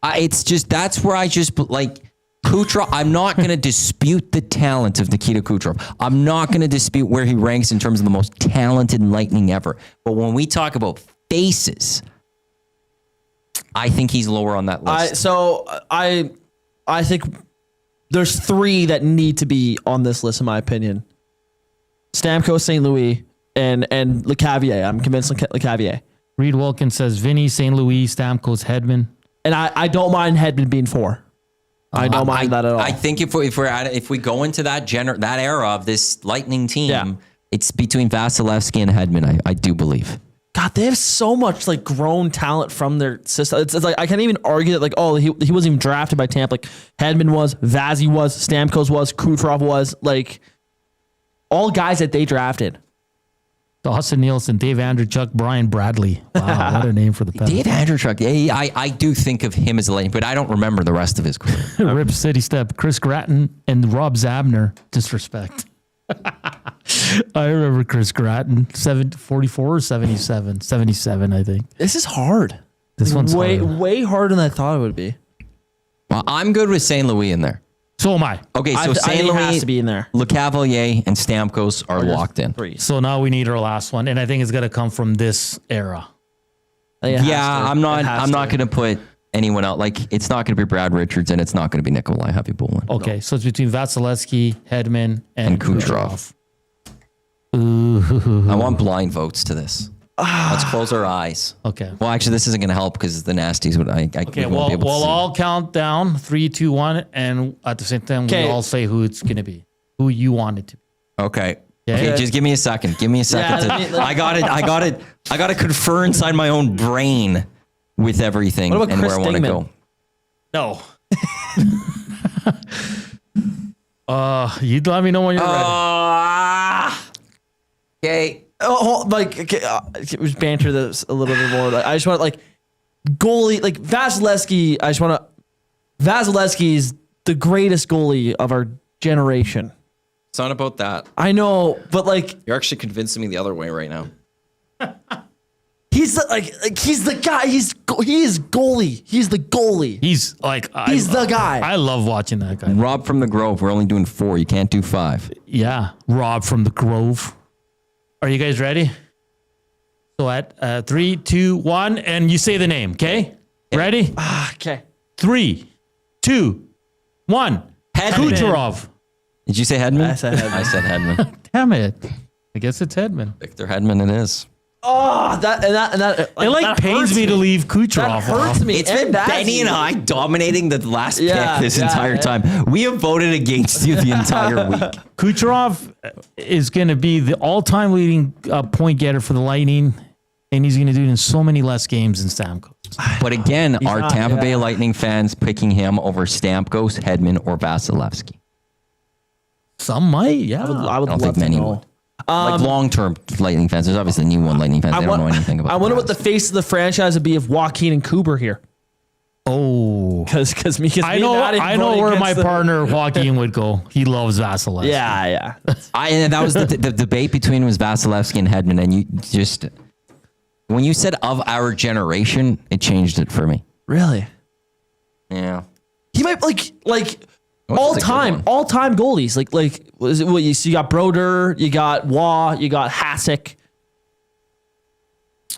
It's just, that's where I just Kucherov, I'm not going to dispute the talent of Nikita Kucherov. I'm not going to dispute where he ranks in terms of the most talented Lightning ever. But when we talk about faces, I think he's lower on that list. I think there's 3 that need to be on this list, in my opinion. Stamkos, St. Louis, and Lecavalier. I'm convinced Lecavalier. Reed Wilkins says Vinny, St. Louis, Stamkos, Hedman. And I don't mind Hedman being 4. I don't mind that at all. I think if we go into that era of this Lightning team, it's between Vasilevsky and Hedman. I do believe. God, they have so much grown talent from their system. It's I can't even argue that he wasn't even drafted by Tampa. Hedman was, Vazzy was, Stamkos was, Kucherov was, all guys that they drafted. Dawson Nielsen, Dave Andrechuk, Brian Bradley. Wow, what a name for the Penguins. Dave Andrechuk. Yeah, I do think of him as a Lightning, but I don't remember the rest of his career. Rip City Step, Chris Gratton, and Rob Zabner. Disrespect. I remember Chris Gratton, 44 or 77? 77, I think. This is hard. This one's way harder than I thought it would be. Well, I'm good with St. Louis in there. So am I. Okay, so I St. think it Louis has to be in there. Le Cavalier and Stamkos are locked in. Three. So now we need our last one, and I think it's going to come from this era. I'm not going to put anyone out. Like, it's not going to be Brad Richards, and it's not going to be Nikolai Hovey-Bulin. Okay, so it's between Vasilevsky, Hedman, and Kucherov. Ooh. I want blind votes to this. Let's close our eyes. Okay. Well, actually, this isn't going to help because the nasties would. Okay. We'll all count down 3, 2, 1, and at the same time, we all say who it's going to be, who you want it to be. Okay. Okay. Just give me a second. Give me a second. I got to confer inside my own brain with everything and Chris where I want to go. No. You let me know when you're ready. Okay. It was banter this a little bit more. Like, I just want goalie, like Vasilevsky. Vasilevsky is the greatest goalie of our generation. It's not about that. I know, but you're actually convincing me the other way right now. He's he's the guy. He is goalie. He's the goalie. He's the guy. I love watching that guy. Rob from the Grove. We're only doing 4. You can't do 5. Yeah, Rob from the Grove. Are you guys ready? So at 3, 2, 1, and you say the name, okay? Ready? Okay. 3, 2, 1. Hedman. Kucherov. Did you say Hedman? I said Hedman. I said Hedman. Damn it. I guess it's Hedman. Victor Hedman it is. Oh, that it pains me to leave Kucherov. That hurts me. It's been Benny and I dominating the last pick this entire time. We have voted against you the entire week. Kucherov is going to be the all-time leading point getter for the Lightning, and he's going to do it in so many less games than Stamkos. But again, are Tampa Bay Lightning fans picking him over Stamkos, Hedman, or Vasilevsky? Some might, yeah. I would don't love think many to know. would. Like long-term Lightning fans. There's obviously new one Lightning fans. They don't know anything about. I wonder what the face of the franchise would be if Joaquin and Kuber here. Oh, because I know where my partner Joaquin would go. He loves Vasilevsky. Yeah. And that was the debate between was Vasilevsky and Hedman, and you just when you said of our generation, it changed it for me. Really? Yeah. He might all time goalies. You got Broder, you got Waugh, you got Hasek.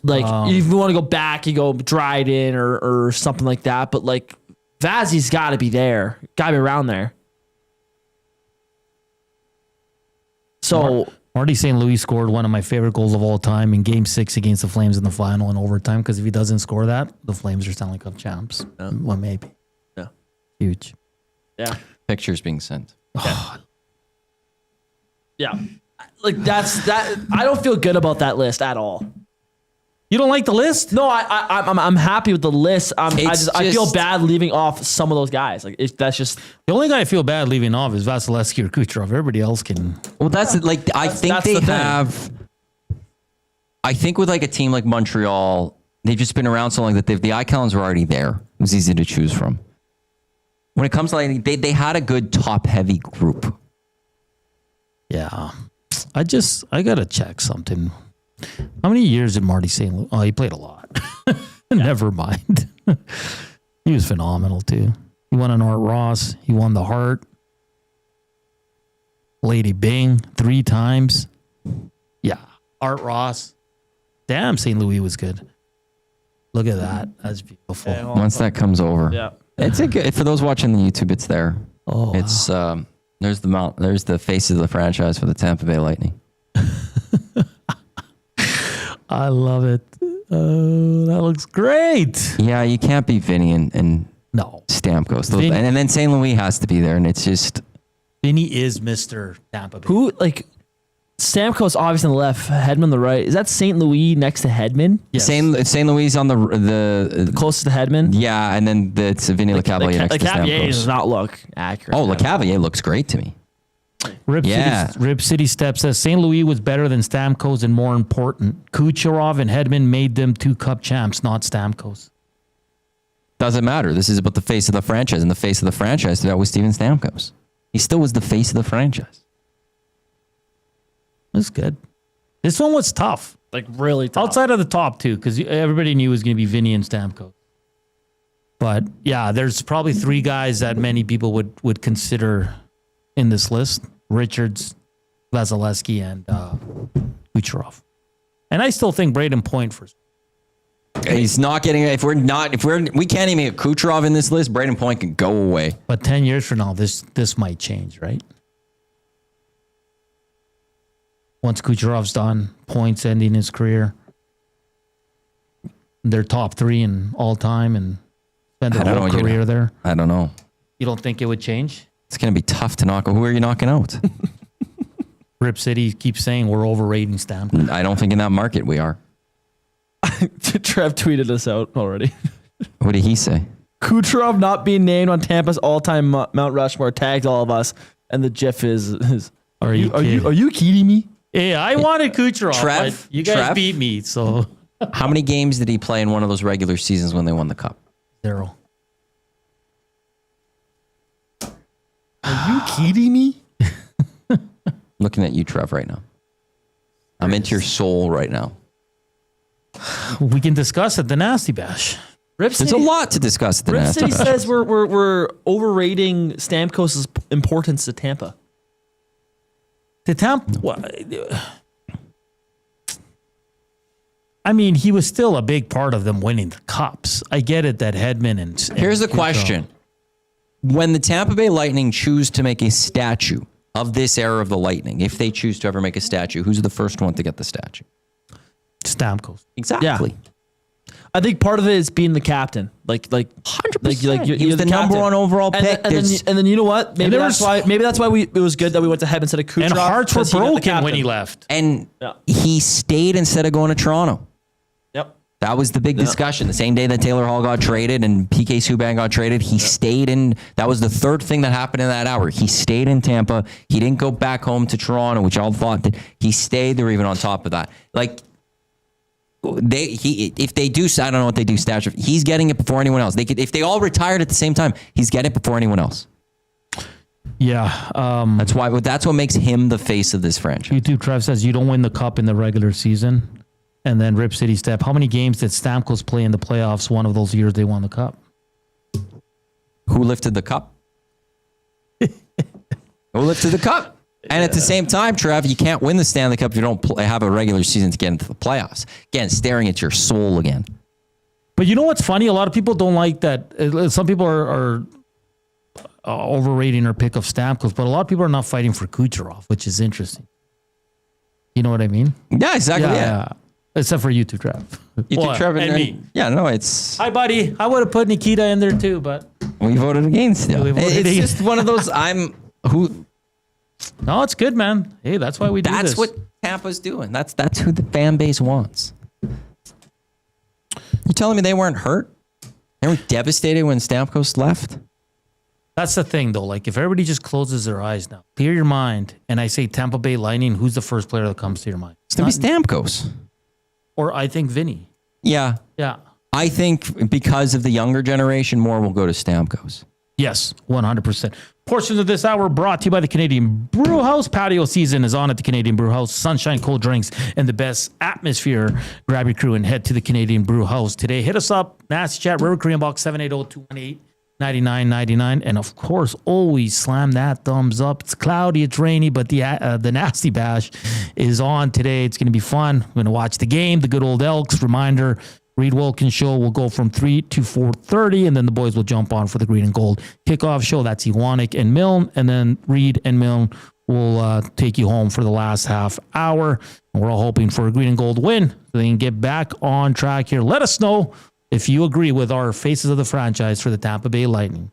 If you want to go back, you go Dryden or something like that. But Vazzy's got to be there, got to be around there. So Marty St. Louis scored one of my favorite goals of all time in Game 6 against the Flames in the final in overtime. Because if he doesn't score that, the Flames are Stanley Cup champs. Well, maybe. Yeah. Huge. Yeah. Pictures being sent. Yeah. That's that. I don't feel good about that list at all. You don't like the list? No, I'm happy with the list. I feel bad leaving off some of those guys. That's just the only guy I feel bad leaving off is Vasilevsky or Kucherov. Everybody else can. Well, I think with a team like Montreal, they've just been around so long that the icons were already there. It was easy to choose from. When it comes to they had a good top heavy group. Yeah, I gotta check something. How many years did Marty St. Louis? Oh, he played a lot. Never mind. He was phenomenal too. He won an Art Ross. He won the Hart. Lady Bing 3 times. Yeah, Art Ross. Damn, St. Louis was good. Look at that. That's beautiful. Once that comes over, yeah, it's for those watching the YouTube. It's there. Oh, it's there's the faces of the franchise for the Tampa Bay Lightning. I love it. That looks great. Yeah, you can't beat Vinny and no Stamkos. And then St. Louis has to be there, and it's just Vinny is Mr. Tampa Bay. Who Stamkos obviously on the left, Hedman on the right. Is that St. Louis next to Hedman? Yes. St. Louis on the closest to Hedman. Yeah, and then it's Vinny Lecavalier next to Stamkos. Lecavalier does not look accurate. Oh, Lecavalier looks great to me. Rip City Step says St. Louis was better than Stamkos and more important. Kucherov and Hedman made them 2 cup champs, not Stamkos. Doesn't matter. This is about the face of the franchise, and the face of the franchise that was Steven Stamkos. He still was the face of the franchise. That's good. This one was tough. Like really tough. Outside of the top 2, because everybody knew it was going to be Vinny and Stamkos. But yeah, there's probably 3 guys that many people would consider in this list: Richards, Vasilevsky, and Kucherov. And I still think Braden Point first. He's not getting. We can't even get Kucherov in this list. Braden Point can go away. But 10 years from now, this might change, right? Once Kucherov's done, Point's ending his career. They're top 3 in all time and spend their whole career there. I don't know. You don't think it would change? It's going to be tough to knock. Who are you knocking out? Rip City keeps saying we're overrating Stamkos. I don't think in that market we are. Trev tweeted us out already. What did he say? Kucherov not being named on Tampa's all-time Mount Rushmore tagged all of us, and the GIF is are you kidding me? Yeah, I wanted Kucherov. Trev, you guys beat me. So how many games did he play in one of those regular seasons when they won the cup? 0. Are you kidding me? Looking at you, Trev, right now. I'm into your soul right now. We can discuss it. The Nasty Bash. There's a lot to discuss at the Rip Nasty City Bash. says we're overrating Stamkos' importance to Tampa. To Tampa, I mean, he was still a big part of them winning the cups. I get it that Hedman and here's the question: when the Tampa Bay Lightning choose to make a statue of this era of the Lightning, if they choose to ever make a statue, who's the first one to get the statue? Stamkos. Exactly. Yeah. I think part of it is being the captain. Like 100%. He was the number 1 overall pick. And then you know what? Maybe that's why it was good that we went to Hedman instead of Kucherov. And hearts were broken when he left. And he stayed instead of going to Toronto. Yep. That was the big discussion. The same day that Taylor Hall got traded and PK Subban got traded, he stayed in. That was the third thing that happened in that hour. He stayed in Tampa. He didn't go back home to Toronto, which all thought that he stayed. They were even on top of that. Like, if they do, I don't know what they do. Statue. He's getting it before anyone else. If they all retired at the same time, he's getting it before anyone else. Yeah, that's what makes him the face of this franchise. YouTube Trev says you don't win the cup in the regular season, and then Rip City Step. How many games did Stamkos play in the playoffs? One of those years they won the cup. Who lifted the cup? Who lifted the cup? And at the same time, Trev, you can't win the Stanley Cup if you don't have a regular season to get into the playoffs. Again, staring at your soul again. But you know what's funny? A lot of people don't like that. Some people are overrating her pick of Stamkos, but a lot of people are not fighting for Kucherov, which is interesting. You know what I mean? Yeah, exactly. Yeah. Except for you two, Trev. You two, Trev, and me. Yeah, no, it's... Hi, buddy. I would have put Nikita in there too, but... We voted against him. It's just one of those... No, it's good, man. Hey, that's why we do this. That's what Tampa's doing. That's who the fan base wants. You telling me they weren't hurt? They weren't devastated when Stamkos left? That's the thing, though. Like, if everybody just closes their eyes now, clear your mind, and I say Tampa Bay Lightning, who's the first player that comes to your mind? It's going to be Stamkos. Or I think Vinny. Yeah. Yeah. I think because of the younger generation, more will go to Stamkos. Yes, 100%. Portions of this hour brought to you by the Canadian Brew House. Patio season is on at the Canadian Brew House. Sunshine, cold drinks, and the best atmosphere. Grab your crew and head to the Canadian Brew House today. Hit us up, Nasty Chat, River Korean Box 780-218-9999. And of course, always slam that thumbs up. It's cloudy, it's rainy, but the Nasty Bash is on today. It's going to be fun. We're going to watch the game, the good old Elks. Reminder, Reed Wilkins show will go from 3 to 4:30, and then the boys will jump on for the green and gold kickoff show. That's Iwanek and Milne, and then Reed and Milne will take you home for the last half hour. And we're all hoping for a green and gold win so they can get back on track here. Let us know if you agree with our faces of the franchise for the Tampa Bay Lightning.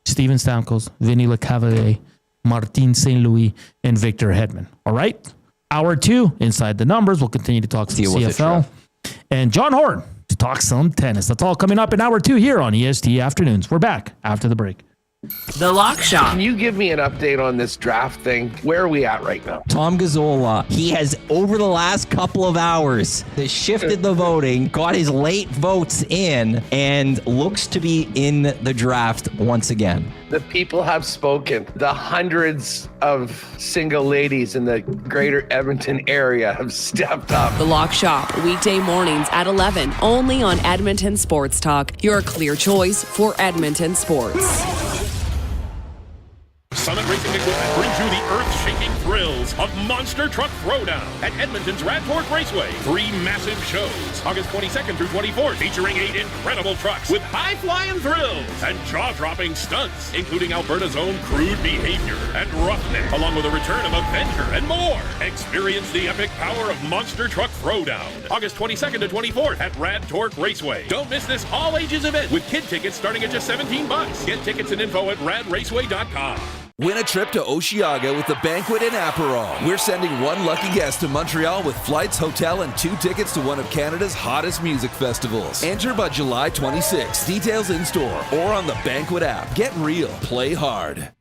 Steven Stamkos, Vinny Lecavalier, Martin St. Louis, and Victor Hedman. All right? Hour 2, Inside the Numbers. We'll continue to talk some CFL. And John Horn to talk some tennis. That's all coming up in hour 2 here on EST Afternoons. We're back after the break. The Lock Shop. Can you give me an update on this draft thing? Where are we at right now? Tom Gazzola, he has, over the last couple of hours, has shifted the voting, got his late votes in, and looks to be in the draft once again. The people have spoken. The hundreds of single ladies in the greater Edmonton area have stepped up. The Lock Shop, weekday mornings at 11, only on Edmonton Sports Talk. Your clear choice for Edmonton sports. Summit Racing Equipment brings you the earth-shaking thrills of Monster Truck Throwdown at Edmonton's Rad Torque Raceway. 3 massive shows, August 22nd through 24th, featuring 8 incredible trucks with high-flying thrills and jaw-dropping stunts, including Alberta's own crude behavior and roughneck, along with a return of Avenger and more. Experience the epic power of Monster Truck Throwdown, August 22nd to 24th at Rad Torque Raceway. Don't miss this all-ages event with kid tickets starting at just $17. Get tickets and info at radraceway.com. Win a trip to Osheaga with the banquet and Aperol. We're sending one lucky guest to Montreal with flights, hotel, and 2 tickets to one of Canada's hottest music festivals. Enter by July 26. Details in store or on the banquet app. Get real. Play hard.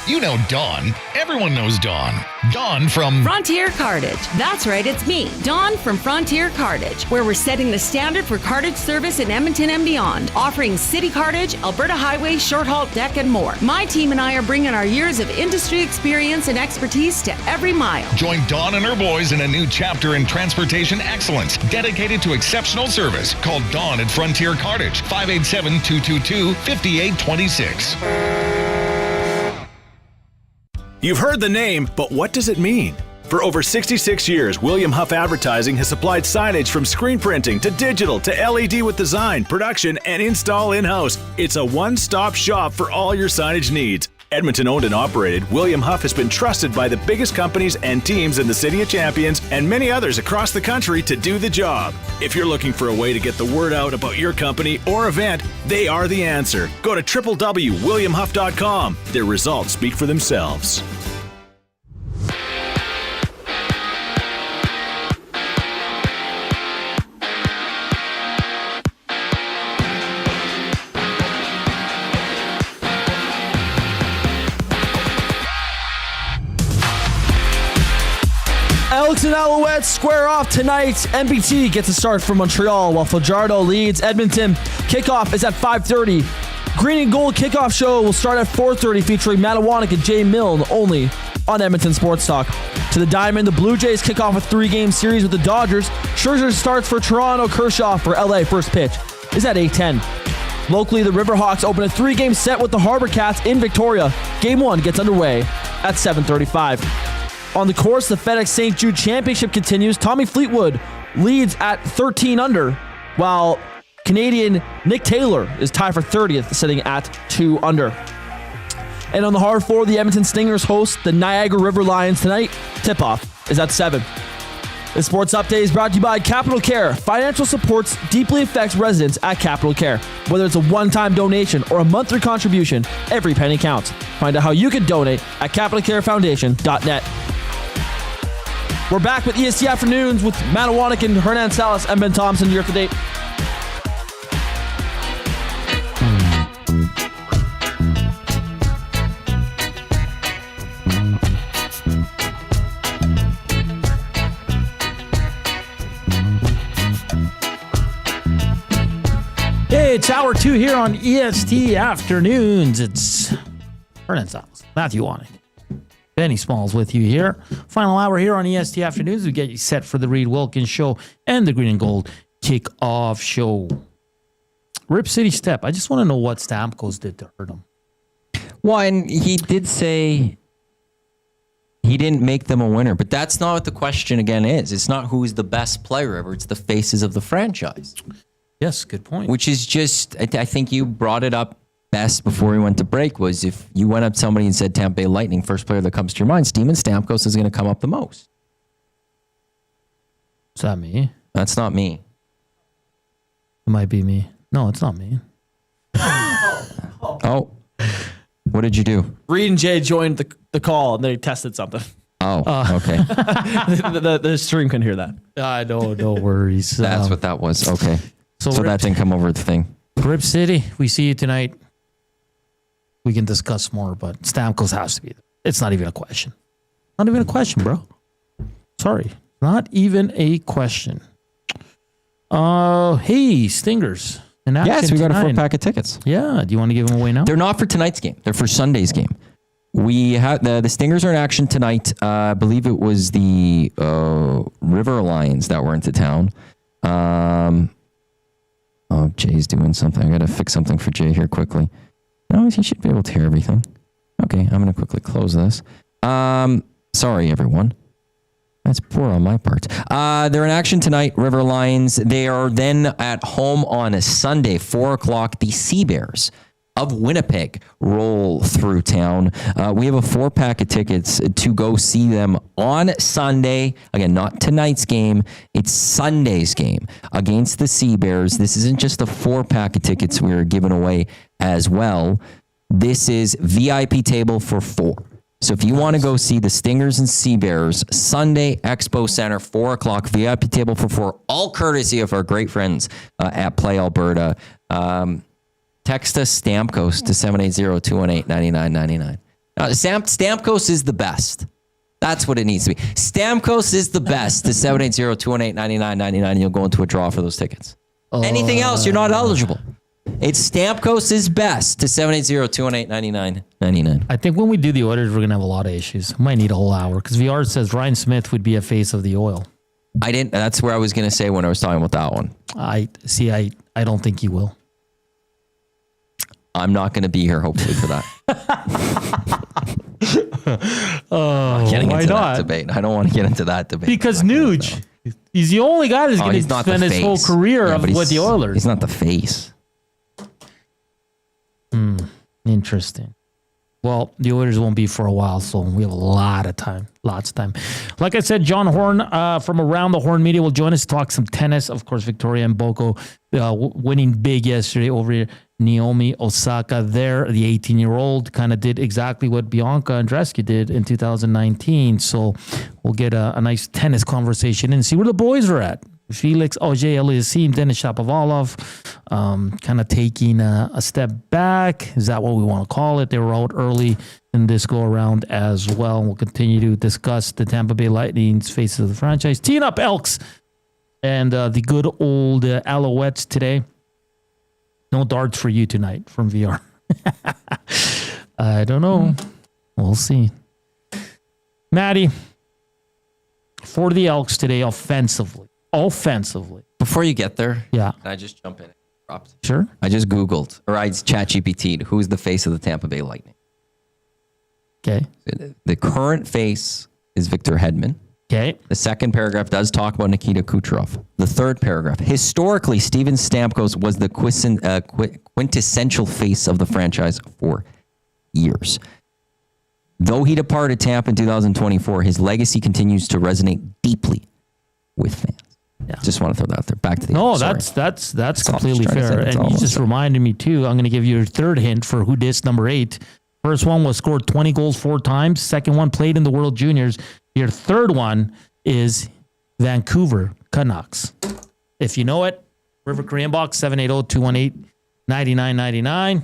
You know Dawn. Everyone knows Dawn. Dawn from Frontier Cartage. That's right, it's me, Dawn from Frontier Cartage, where we're setting the standard for cartage service in Edmonton and beyond, offering city cartage, Alberta highway, short haul deck, and more. My team and I are bringing our years of industry experience and expertise to every mile. Join Dawn and her boys in a new chapter in transportation excellence, dedicated to exceptional service. Call Dawn at Frontier Cartage, 587-222-5826. You've heard the name, but what does it mean? For over 66 years, William Huff Advertising has supplied signage from screen printing to digital to LED with design, production, and install in-house. It's a one-stop shop for all your signage needs. Edmonton owned and operated, William Huff has been trusted by the biggest companies and teams in the City of Champions and many others across the country to do the job. If you're looking for a way to get the word out about your company or event, they are the answer. Go to www.williamhuff.com. Their results speak for themselves. Elks and Alouettes square off tonight. NBT gets a start from Montreal while Fajardo leads Edmonton. Kickoff is at 5:30. Green and Gold kickoff show will start at 4:30 featuring Matawanek and Jay Milne only on Edmonton Sports Talk. To the Diamond, the Blue Jays kick off a 3-game series with the Dodgers. Scherzer starts for Toronto. Kershaw for LA. First pitch is at 8:10. Locally, the Riverhawks open a 3-game set with the Harbor Cats in Victoria. Game 1 gets underway at 7:35. On the course, the FedEx St. Jude Championship continues. Tommy Fleetwood leads at 13 under, while Canadian Nick Taylor is tied for 30th, sitting at 2 under. And on the hard floor, the Edmonton Stingers host the Niagara River Lions tonight. Tip-off is at 7. The Sports Update is brought to you by Capital Care. Financial supports deeply affects residents at Capital Care. Whether it's a one-time donation or a monthly contribution, every penny counts. Find out how you can donate at capitalcarefoundation.net. We're back with EST Afternoons with Matawanek and Hernan Salas and Ben Thompson. You're up to date. Hey, it's hour 2 here on EST Afternoons. It's Hernan Salas, Matthew Wanek, Benny Smalls with you here. Final hour here on EST Afternoons. We get you set for the Reed Wilkins Show and the Green and Gold Kickoff Show. Rip City Step. I just want to know what Stamkos did to hurt him. Well, and he did say he didn't make them a winner, but that's not what the question again is. It's not who's the best player ever. It's the faces of the franchise. Yes, good point. Which is just, I think you brought it up best before we went to break, was if you went up to somebody and said Tampa Bay Lightning, first player that comes to your mind, Steven Stamkos is going to come up the most. Is that me? That's not me. It might be me. No, it's not me. Oh. What did you do? Reed and Jay joined the call and they tested something. Oh, okay. the stream couldn't hear that. No worries. That's what that was. Okay. So that didn't come over the thing. Rip City, we see you tonight. we can discuss more, but Stamkos has to be there. It's not even a question. Not even a question, bro. Sorry. Not even a question. Hey, Stingers. Yes, we got a 4-pack of tickets. Yeah. Do you want to give them away now? They're not for tonight's game. They're for Sunday's game. We have the Stingers are in action tonight. I believe it was the River Lions that were into town. Jay's doing something. I got to fix something for Jay here quickly. No, he should be able to hear everything. Okay, I'm going to quickly close this. Sorry, everyone. That's poor on my part. They're in action tonight, River Lions. They are then at home on a Sunday, 4 o'clock. The Sea Bears of Winnipeg roll through town. We have a 4-pack of tickets to go see them on Sunday. Again, not tonight's game. It's Sunday's game against the Sea Bears. This isn't just a 4-pack of tickets we're giving away as well. This is VIP table for 4. So if you want to go see the Stingers and Sea Bears, Sunday, Expo Center, 4 o'clock, VIP table for 4, all courtesy of our great friends at Play Alberta. Text us Stamkos to 780-218-9999. Stamkos is the best. That's what it needs to be. Stamkos is the best to 780-218-9999, and you'll go into a draw for those tickets. Anything else, you're not eligible. It's Stamkos is best to 780-218-9999. I think when we do the orders, we're going to have a lot of issues. Might need a whole hour because VR says Ryan Smith would be a face of the oil. I didn't. That's where I was going to say when I was talking about that one. I don't think he will. I'm not going to be here, hopefully, for that. Why not? Debate. I don't want to get into that debate. Because Nuge, he's the only guy that's going to spend his whole career with the Oilers. He's not the face. Interesting. Well, the Oilers won't be for a while, so we have a lot of time. Lots of time. Like I said, John Horn from Around the Horn Media will join us to talk some tennis. Of course, Victoria Mboko winning big yesterday over Naomi Osaka there. The 18-year-old kind of did exactly what Bianca Andreescu did in 2019. So we'll get a nice tennis conversation and see where the boys are at. Felix Auger-Aliassime, Denis Shapovalov, kind of taking a step back. Is that what we want to call it? They were out early in this go-around as well. We'll continue to discuss the Tampa Bay Lightning's faces of the franchise. Teeing up Elks and the good old Alouettes today. No darts for you tonight from VR. I don't know. We'll see. Maddie, for the Elks today offensively. Before you get there, can I just jump in? Sure. I just Googled, or I ChatGPT'd, who's the face of the Tampa Bay Lightning. Okay. The current face is Victor Hedman. Okay. The second paragraph does talk about Nikita Kucherov. The third paragraph, historically, Steven Stamkos was the quintessential face of the franchise for years. Though he departed Tampa in 2024, his legacy continues to resonate deeply with fans. Yeah. Just want to throw that out there. Back to the that's completely fair. And you just reminded me too. I'm going to give you your third hint for who dissed number 8. First one was scored 20 goals 4 times. Second one played in the World Juniors. Your third one is Vancouver Canucks. If you know it, River Korean Box 780-218-9999.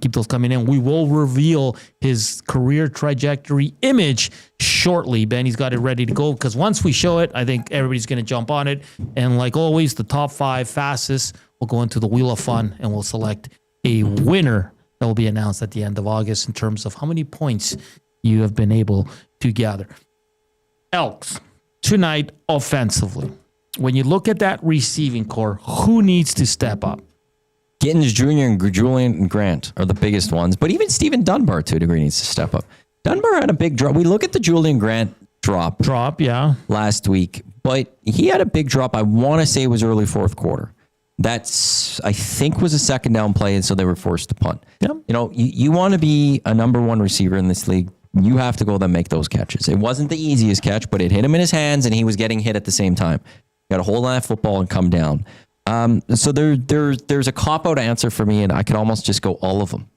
Keep those coming in. We will reveal his career trajectory image shortly. Benny's got it ready to go because once we show it, I think everybody's going to jump on it. And like always, the top 5 fastest will go into the Wheel of Fun and we'll select a winner that will be announced at the end of August in terms of how many points you have been able to gather. Elks, tonight offensively. When you look at that receiving core, who needs to step up? Gittins Jr. and Julian Grant are the biggest ones, but even Stephen Dunbar to a degree needs to step up. Dunbar had a big drop. We look at the Julian Grant drop, last week, but he had a big drop. I want to say it was early fourth quarter. That's, I think, was a second down play, and so they were forced to punt. Yeah. You know, you want to be a number 1 receiver in this league. You have to go there and make those catches. It wasn't the easiest catch, but it hit him in his hands, and he was getting hit at the same time. You got to hold on that football and come down. So there's a cop-out answer for me, and I could almost just go all of them.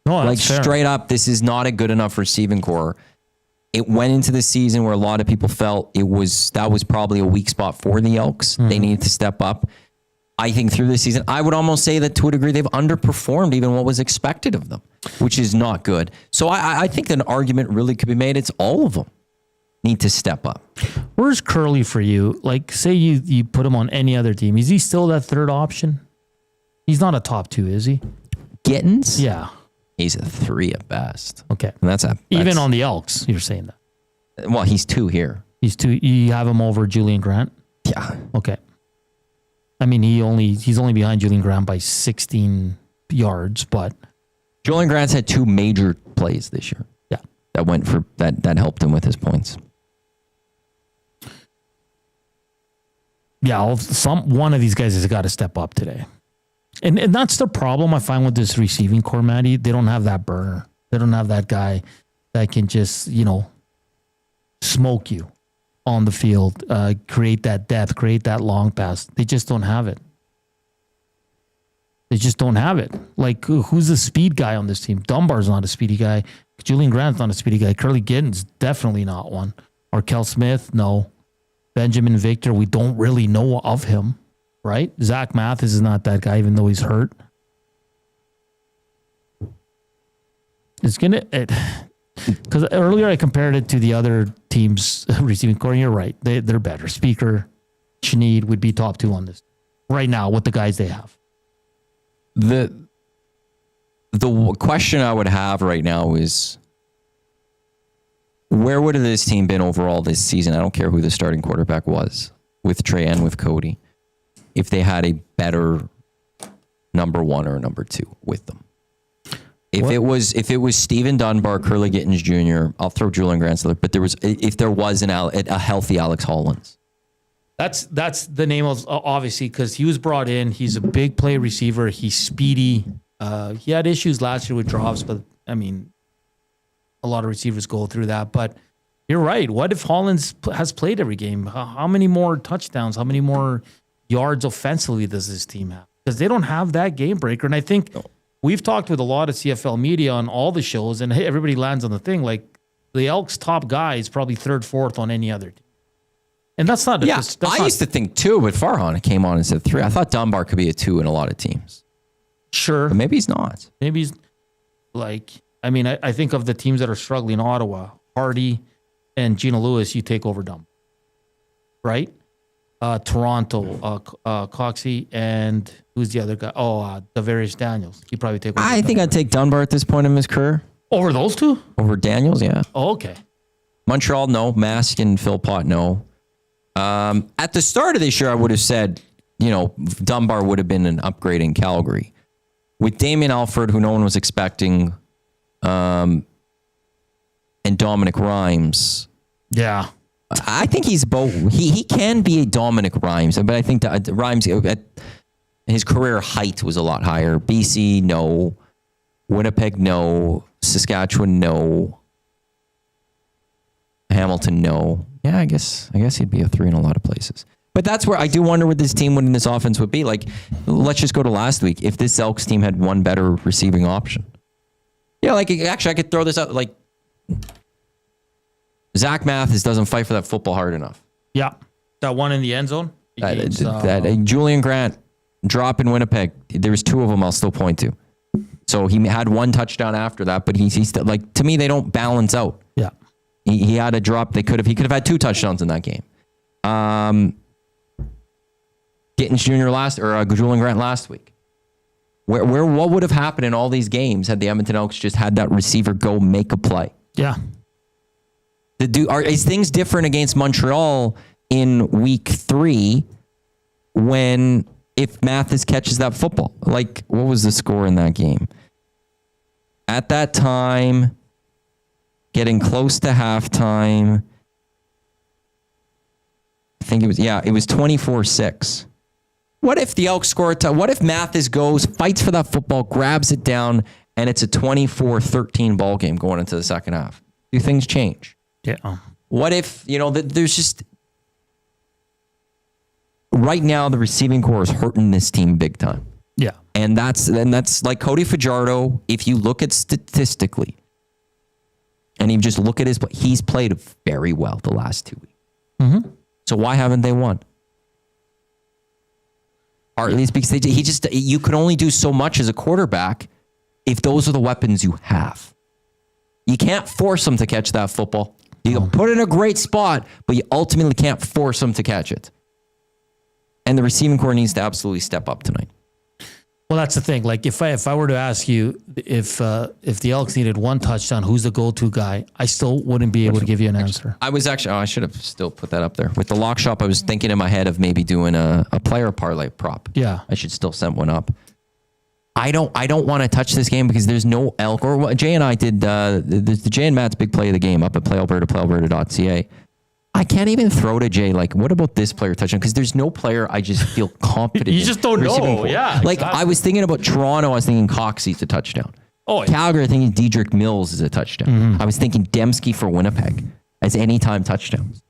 No, like fair. Straight up, this is not a good enough receiving core. It went into the season where a lot of people felt that was probably a weak spot for the Elks. They needed to step up. I think through this season, I would almost say that to a degree they've underperformed even what was expected of them, which is not good. So I think an argument really could be made. It's all of them need to step up. Where's Curly for you? Like, say you put him on any other team. Is he still that third option? He's not a top 2, is he? Gittins? Yeah. He's a 3 at best. Okay. And that's even on the Elks, you're saying that. Well, he's 2 here. He's 2. You have him over Julian Grant? Yeah. Okay. I mean, he's only behind Julian Grant by 16 yards, but Julian Grant's had 2 major plays this year. Yeah. That went for that helped him with his points. Yeah, one of these guys has got to step up today. And that's the problem I find with this receiving core, Matty. They don't have that burner. They don't have that guy that can just, smoke you on the field, create that depth, create that long pass. They just don't have it. They just don't have it. Like, who's the speed guy on this team? Dunbar's not a speedy guy. Julian Grant's not a speedy guy. Curly Gittins, definitely not one. Arkell Smith, no. Benjamin Victor, we don't really know of him, right? Zach Mathis is not that guy, even though he's hurt. Because earlier I compared it to the other teams' receiving core, and you're right. They're better. Speaker, Shaneed would be top 2 on this right now with the guys they have. The question I would have right now is, where would this team been overall this season? I don't care who the starting quarterback was, with Trey and with Cody, if they had a better number 1 or number 2 with them. If it was Steven Dunbar, Curly Gittins Jr., I'll throw Julian Grant, but if there was a healthy Alex Hollins. That's the name of, obviously, because he was brought in. He's a big play receiver. He's speedy. He had issues last year with drops, but I mean, a lot of receivers go through that. But you're right. What if Hollins has played every game? How many more touchdowns? How many more yards offensively does this team have? Because they don't have that game breaker. And I think we've talked with a lot of CFL media on all the shows, and everybody lands on the thing. Like, the Elks' top guy is probably 3rd, 4th on any other team. And that's not... Yeah, I used to think 2, but Farhan came on and said 3. I thought Dunbar could be a 2 in a lot of teams. Sure. But maybe he's not. Maybe he's like... I mean, I think of the teams that are struggling: Ottawa, Hardy, and Gina Lewis. You take over Dunbar, right? Toronto, Coxie, and who's the other guy? Davarius Daniels. You probably take over. I think I'd take Dunbar at this point in his career. Over those 2? Over Daniels, yeah. Oh, okay. Montreal, no. Mask and Philpott, no. At the start of this year, I would have said, Dunbar would have been an upgrade in Calgary. With Damien Alford, who no one was expecting, and Dominic Rhymes. Yeah. I think he's both. He can be a Dominic Rhymes, but I think that Rhymes, his career height was a lot higher. BC, no. Winnipeg, no. Saskatchewan, no. Hamilton, no. Yeah, I guess he'd be a 3 in a lot of places. But that's where I do wonder what this team, when this offense would be. Like, let's just go to last week. If this Elks team had one better receiving option. Yeah, like, actually, I could throw this out. Like, Zach Mathis doesn't fight for that football hard enough. Yeah. That one in the end zone. Julian Grant drop in Winnipeg. There's 2 of them I'll still point to. So he had 1 touchdown after that, but he's still, like, to me, they don't balance out. Yeah. He had a drop. He could have had 2 touchdowns in that game. Gittins Jr. Julian Grant last week. What would have happened in all these games had the Edmonton Elks just had that receiver go make a play? Yeah. Is things different against Montreal in week 3 if Mathis catches that football? Like, what was the score in that game? At that time, getting close to halftime, I think it was 24-6. What if the Elks score what if Mathis goes, fights for that football, grabs it down, and it's a 24-13 ball game going into the second half? Do things change? Yeah. What if, there's just... Right now, the receiving core is hurting this team big time. Yeah. And that's like Cody Fajardo, if you look at statistically, and you just look at he's played very well the last 2 weeks. Mm-hmm. So why haven't they won? Partly it's because you can only do so much as a quarterback if those are the weapons you have. You can't force them to catch that football. You can put it in a great spot, but you ultimately can't force them to catch it. And the receiving core needs to absolutely step up tonight. Well, that's the thing. Like if I were to ask you if the Elks needed one touchdown, who's the go-to guy? I still wouldn't be able to give you an answer. I was actually, I should have still put that up there. With the lock shop, I was thinking in my head of maybe doing a player parlay prop. Yeah. I should still send one up. I don't want to touch this game because there's no Elk. Or what Jay and I did, the Jay and Matt's big play of the game up at playalberta.ca. I can't even throw to Jay, like, what about this player touchdown? Because there's no player I just feel confident You just don't know. Yeah. Like, exactly. I was thinking about Toronto. I was thinking Coxey's a touchdown. Oh, yeah. Calgary, I think Diedrich Mills is a touchdown. I was thinking Dembski for Winnipeg as anytime touchdowns.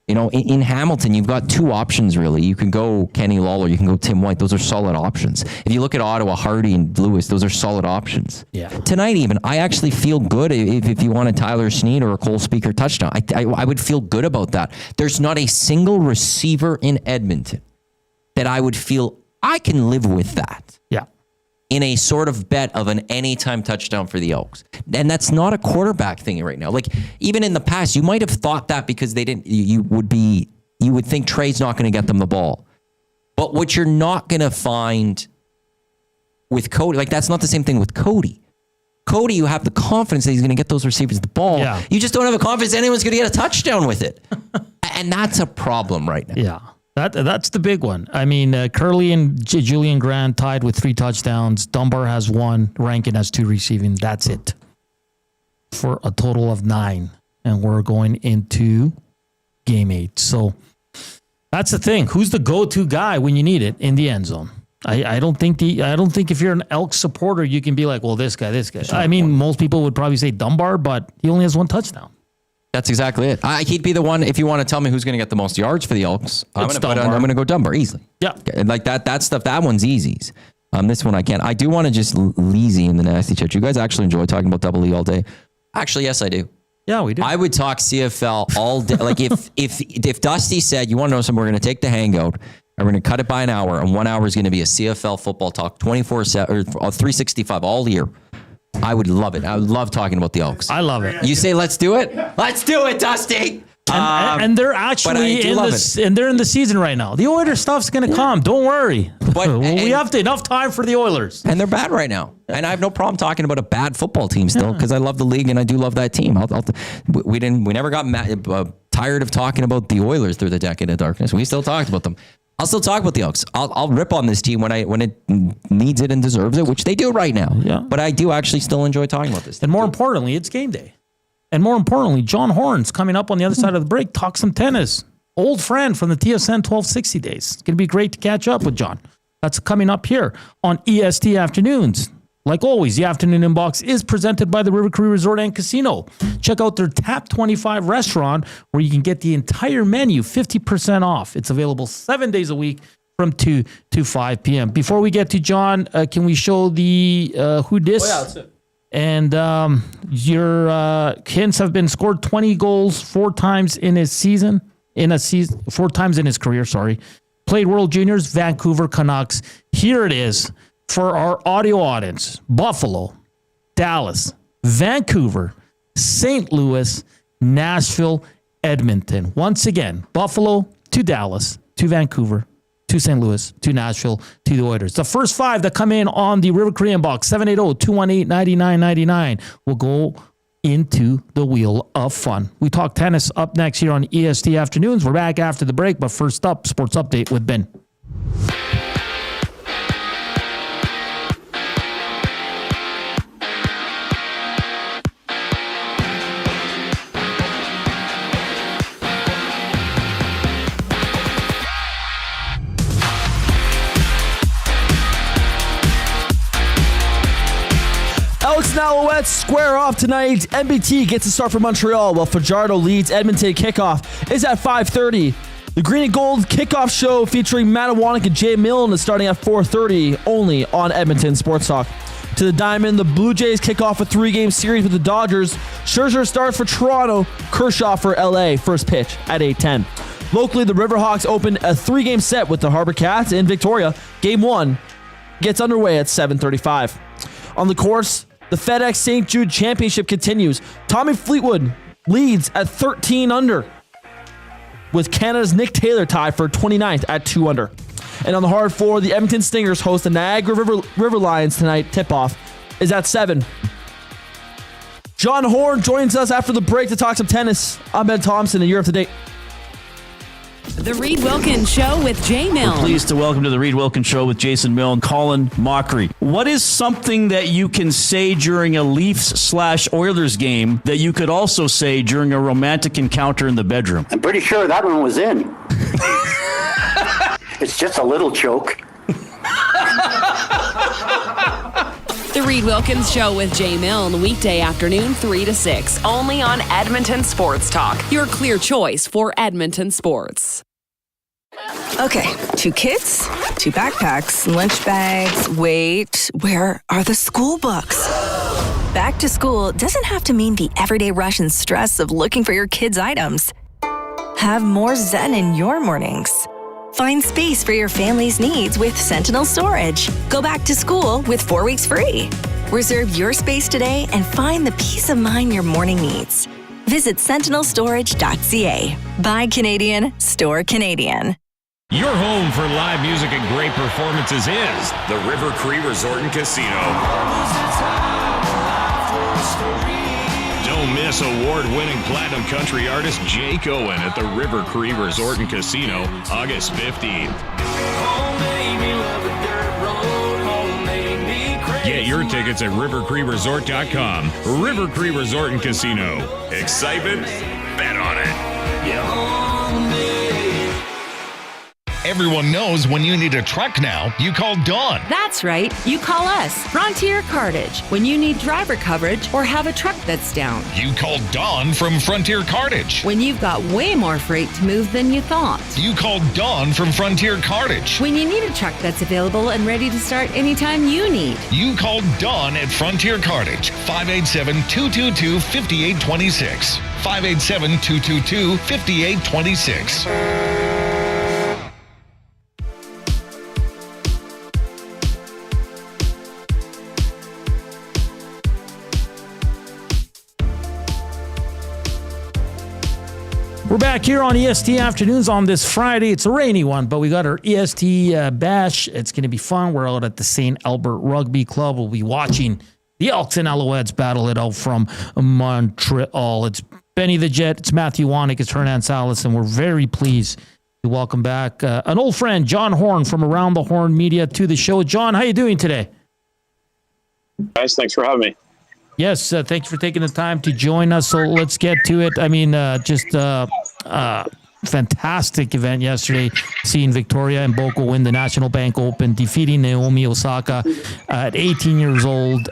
You know, in Hamilton, you've got two options, really. You can go Kenny Lawler, you can go Tim White. Those are solid options. If you look at Ottawa, Hardy and Lewis, those are solid options. Yeah. Tonight, even, I actually feel good if you want a Tyler Snead or a Cole Speaker touchdown. I would feel good about that. There's not a single receiver in Edmonton that I would feel I can live with that. Yeah. In a sort of bet of an anytime touchdown for the Elks. And that's not a quarterback thing right now. Like, even in the past, you might have thought that because they didn't, you would think Trey's not going to get them the ball. But what you're not going to find with Cody, like, that's not the same thing with Cody. Cody, you have the confidence that he's going to get those receivers the ball. Yeah. You just don't have the confidence anyone's going to get a touchdown with it. And that's a problem right now. Yeah. That's the big one. I mean, Curley and Julian Grant tied with 3 touchdowns. Dunbar has 1. Rankin has 2 receiving. That's it. For a total of 9. And we're going into game 8. So that's the thing. Who's the go-to guy when you need it in the end zone? I don't think if you're an Elks supporter, you can be like, well, this guy. I mean, most people would probably say Dunbar, but he only has 1 touchdown. That's exactly it. He'd be the one, if you want to tell me who's going to get the most yards for the Elks, I'm going to go Dunbar easily. Yeah. Like that stuff, that one's easy. This one I can't. I do want to just Leezy in the nasty chat. You guys actually enjoy talking about Double E all day? Actually, yes, I do. Yeah, we do. I would talk CFL all day. Like if Dusty said, you want to know something, we're going to take the hangout and we're going to cut it by an hour, and 1 hour is going to be a CFL football talk 24/7 or 365 all year. I would love it. I would love talking about the Elks. I love it. You say, let's do it? Let's do it, Dusty. And they're actually they're in the season right now. The Oilers stuff's going to come. Don't worry. But we have enough time for the Oilers. And they're bad right now. And I have no problem talking about a bad football team still because I love the league and I do love that team. We never got tired of talking about the Oilers through the decade of darkness. We still talked about them. I'll still talk about the Elks. I'll rip on this team when it needs it and deserves it, which they do right now. Yeah. But I do actually still enjoy talking about this team. And more importantly, it's game day. And more importantly, John Horn's coming up on the other side of the break. Talk some tennis. Old friend from the TSN 1260 days. It's going to be great to catch up with John. That's coming up here on EST Afternoons. Like always, the afternoon inbox is presented by the River Cree Resort and Casino. Check out their Tap 25 restaurant where you can get the entire menu 50% off. It's available 7 days a week from 2 to 5 p.m. Before we get to John, can we show the who dis? Oh, yeah, that's it. And your Hintz have been scored 20 goals 4 times in his season. 4 times in his career, sorry. Played World Juniors, Vancouver Canucks. Here it is. For our audio audience, Buffalo, Dallas, Vancouver, St. Louis, Nashville, Edmonton. Once again, Buffalo to Dallas, to Vancouver, to St. Louis, to Nashville, to the Oilers. The first 5 that come in on the River Korean box, 780-218-9999, will go into the Wheel of Fun. We talk tennis up next here on EST Afternoons. We're back after the break, but first up, Sports Update with Ben. Elks and Alouettes square off tonight. NBT gets a start for Montreal while Fajardo leads Edmonton. Kickoff is at 5:30. The Green and Gold kickoff show featuring Matt Awanek and Jay Milne is starting at 4:30 only on Edmonton Sports Talk. To the Diamond, the Blue Jays kick off a 3-game series with the Dodgers. Scherzer starts for Toronto, Kershaw for LA. First pitch at 8:10. Locally, the Riverhawks opened a 3-game set with the Harbor Cats in Victoria. Game 1 gets underway at 7:35. On the course, the FedEx St. Jude Championship continues. Tommy Fleetwood leads at 13 under, with Canada's Nick Taylor tied for 29th at 2 under. And on the hard floor, the Edmonton Stingers host the Niagara River Lions tonight. Tip-off is at 7. John Horn joins us after the break to talk some tennis. I'm Ben Thompson, and you're up to date. The Reed Wilkins Show with Jay Milne. We're pleased to welcome to the Reed Wilkins Show with Jason Milne, Colin Mockery. What is something that you can say during a Leafs/Oilers game that you could also say during a romantic encounter in the bedroom? I'm pretty sure that one was in. It's just a little choke. The Reed Wilkins Show with Jay Milne, weekday afternoon 3 to 6, only on Edmonton Sports Talk, your clear choice for Edmonton sports. Okay, 2 kids, 2 backpacks, lunch bags. Wait, where are the school books? Back to school doesn't have to mean the everyday rush and stress of looking for your kids' items. Have more zen in your mornings. Find space for your family's needs with Sentinel Storage. Go back to school with 4 weeks free. Reserve your space today and find the peace of mind your morning needs. Visit sentinelstorage.ca. Buy Canadian, store Canadian. Your home for live music and great performances is the River Cree Resort and Casino. Don't miss award-winning platinum country artist Jake Owen at the River Cree Resort and Casino, August 15th. Get your tickets at rivercreeresort.com. River Cree Resort and Casino. Excitement? Bet on it. Everyone knows when you need a truck now, you call Dawn. That's right. You call us, Frontier Cartage, when you need driver coverage or have a truck that's down. You call Dawn from Frontier Cartage. When you've got way more freight to move than you thought. You call Dawn from Frontier Cartage. When you need a truck that's available and ready to start anytime you need. You call Dawn at Frontier Cartage, 587-222-5826. 587-222-5826. We're back here on EST Afternoons on this Friday. It's a rainy one, but we got our EST bash. It's going to be fun. We're out at the St. Albert Rugby Club. We'll be watching the Elks and Alouettes battle it out from Montreal. It's Benny the Jet. It's Matthew Wanick. It's Hernan Salas, and we're very pleased to welcome back an old friend, John Horn from Around the Horn Media, to the show. John, how you doing today? Guys, thanks for having me. Yes, thank you for taking the time to join us. So let's get to it. I mean, just fantastic event yesterday, seeing Victoria Mboko win the National Bank Open, defeating Naomi Osaka at 18 years old.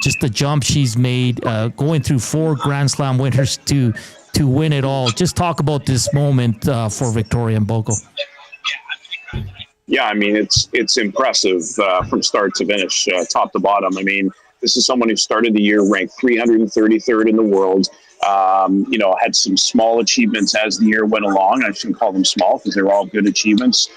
Just the jump she's made, going through 4 Grand Slam winners to win it all. Just talk about this moment for Victoria Mboko. Yeah, I mean, it's impressive from start to finish, top to bottom. I mean, this is someone who started the year ranked 333rd in the world. Had some small achievements as the year went along. I shouldn't call them small because they're all good achievements.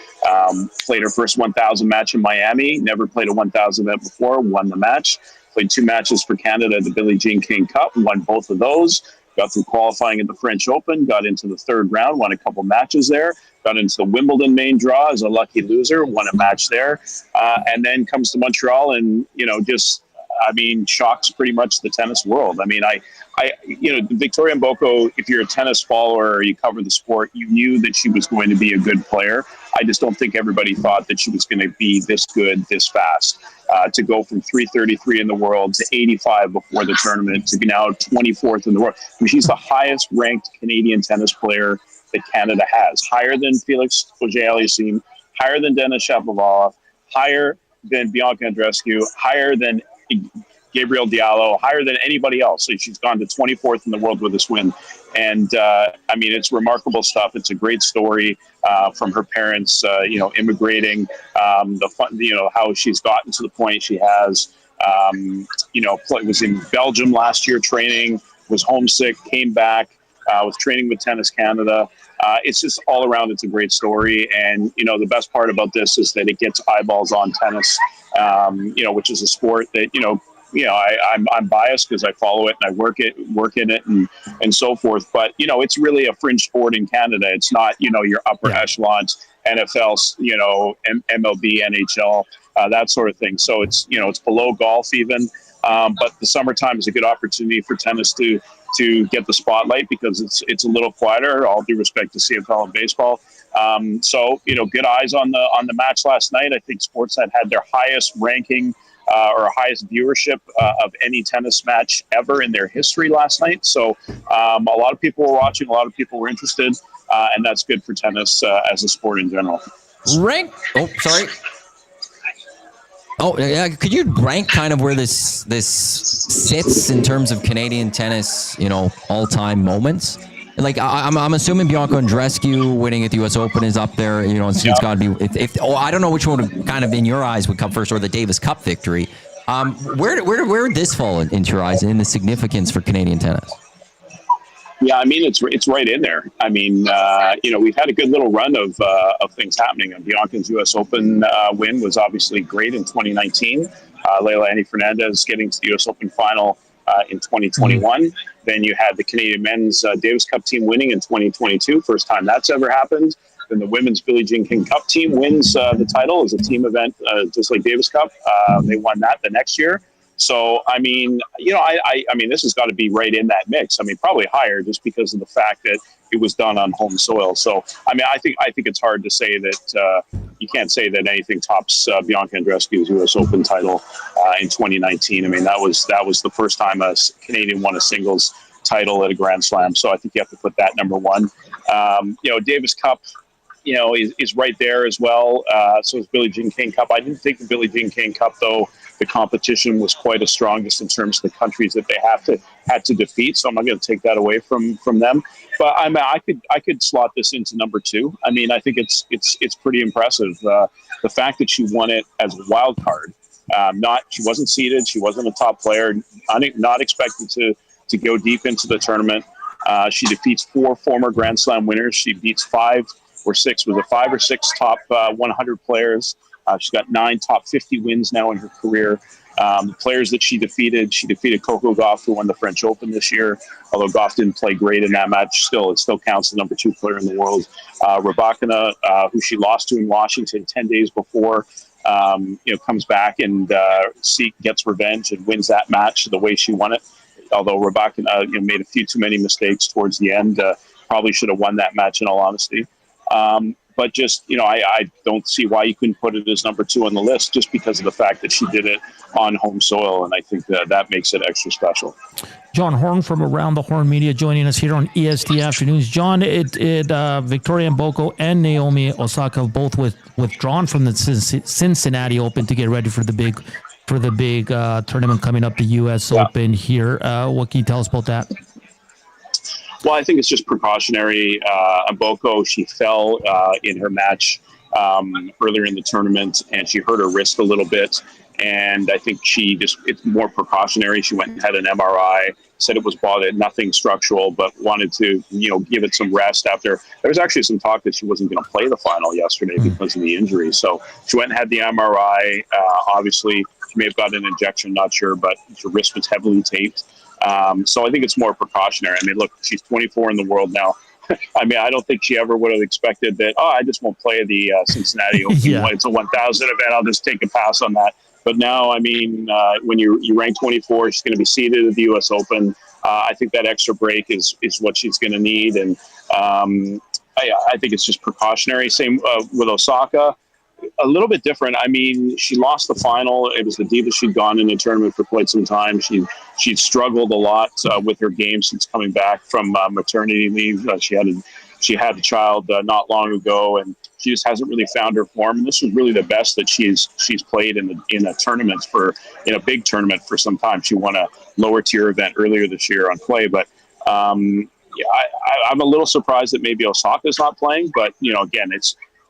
Played her first 1,000 match in Miami. Never played a 1,000 event before. Won the match. Played 2 matches for Canada at the Billie Jean King Cup. Won both of those. Got through qualifying at the French Open. Got into the 3rd round. Won a couple matches there. Got into the Wimbledon main draw as a lucky loser. Won a match there. And then comes to Montreal and, shocks pretty much the tennis world. I mean, Victoria Mboko, if you're a tennis follower or you cover the sport, you knew that she was going to be a good player. I just don't think everybody thought that she was going to be this good, this fast. To go from 333 in the world to 85 before the tournament to be now 24th in the world. I mean, she's the highest ranked Canadian tennis player that Canada has. Higher than Felix Auger-Aliassime, higher than Denis Shapovalov, higher than Bianca Andreescu, higher than Gabriel Diallo, higher than anybody else. So she's gone to 24th in the world with this win. And, it's remarkable stuff. It's a great story from her parents, immigrating, how she's gotten to the point she has, was in Belgium last year training, was homesick, came back, with training with Tennis Canada. It's just all around. It's a great story. And, the best part about this is that it gets eyeballs on tennis, which is a sport that, I'm biased because I follow it and I work in it and so forth. But, it's really a fringe sport in Canada. It's not, your upper echelons, NFL, MLB, NHL, that sort of thing. So it's, it's below golf even. But the summertime is a good opportunity for tennis to get the spotlight because it's a little quieter, all due respect to CFL and baseball. So, good eyes on the match last night. I think Sportsnet had their highest ranking or highest viewership of any tennis match ever in their history last night. So a lot of people were watching, a lot of people were interested, and that's good for tennis as a sport in general. Oh, sorry. Oh, yeah. Could you rank kind of where this sits in terms of Canadian tennis, all-time moments? Like, I'm assuming Bianca Andreescu winning at the U.S. Open is up there. It's got to be. I don't know which one would kind of in your eyes would come first, or the Davis Cup victory. Where would this fall into your eyes in the significance for Canadian tennis? Yeah, I mean, it's right in there. I mean, we've had a good little run of things happening. Bianca's U.S. Open win was obviously great in 2019. Leila Annie Fernandez getting to the U.S. Open final in 2021. Then you had the Canadian Men's Davis Cup team winning in 2022, first time that's ever happened. Then the Women's Billie Jean King Cup team wins the title as a team event, just like Davis Cup. They won that the next year. So, I mean, I mean, this has got to be right in that mix. I mean, probably higher just because of the fact that it was done on home soil. So, I mean, I think it's hard to say that you can't say that anything tops Bianca Andreescu's U.S. Open title in 2019. I mean, that was the first time a Canadian won a singles title at a Grand Slam. So I think you have to put that number one. Davis Cup, is right there as well. So is Billie Jean King Cup. I didn't think the Billie Jean King Cup, though, the competition was quite as strong just in terms of the countries that they had to defeat. So I'm not going to take that away from them. But I could slot this into number two. I mean, I think it's pretty impressive. The fact that she won it as a wild card, she wasn't seeded, she wasn't a top player, not expected to go deep into the tournament. She defeats 4 former Grand Slam winners. She beats 5 or 6 top 100 players. She's got 9 top 50 wins now in her career. The players that she defeated Coco Gauff, who won the French Open this year. Although Gauff didn't play great in that match, it still counts the number 2 player in the world. Rybakina, who she lost to in Washington 10 days before, comes back and gets revenge and wins that match the way she won it. Although Rybakina made a few too many mistakes towards the end, probably should have won that match in all honesty. But just, I don't see why you couldn't put it as number 2 on the list just because of the fact that she did it on home soil. And I think that makes it extra special. John Horn from Around the Horn Media joining us here on EST Afternoons. John, Victoria Mboko and Naomi Osaka have both withdrawn from the Cincinnati Open to get ready for the big tournament coming up, the U.S. Open here. What can you tell us about that? Well, I think it's just precautionary. Mboko, she fell in her match earlier in the tournament, and she hurt her wrist a little bit. And I think it's more precautionary. She went and had an MRI, said it was bothered, nothing structural, but wanted to, give it some rest after. There was actually some talk that she wasn't going to play the final yesterday because of the injury. So she went and had the MRI. Obviously, she may have got an injection, not sure, but her wrist was heavily taped. So I think it's more precautionary. I mean, look, she's 24 in the world now. I mean, I don't think she ever would have expected that, I just won't play the Cincinnati Open. It's a 1,000 event. I'll just take a pass on that. But now, I mean, when you rank 24, she's going to be seeded at the U.S. Open. I think that extra break is what she's going to need. And I think it's just precautionary. Same with Osaka. A little bit different. I mean, she lost the final. It was the deepest she'd gone in the tournament for quite some time. She'd struggled a lot with her game since coming back from maternity leave. She had a child not long ago, and she just hasn't really found her form. And this was really the best that she's played in a tournament in a big tournament for some time. She won a lower tier event earlier this year on clay, but I'm a little surprised that maybe Osaka's not playing. But again,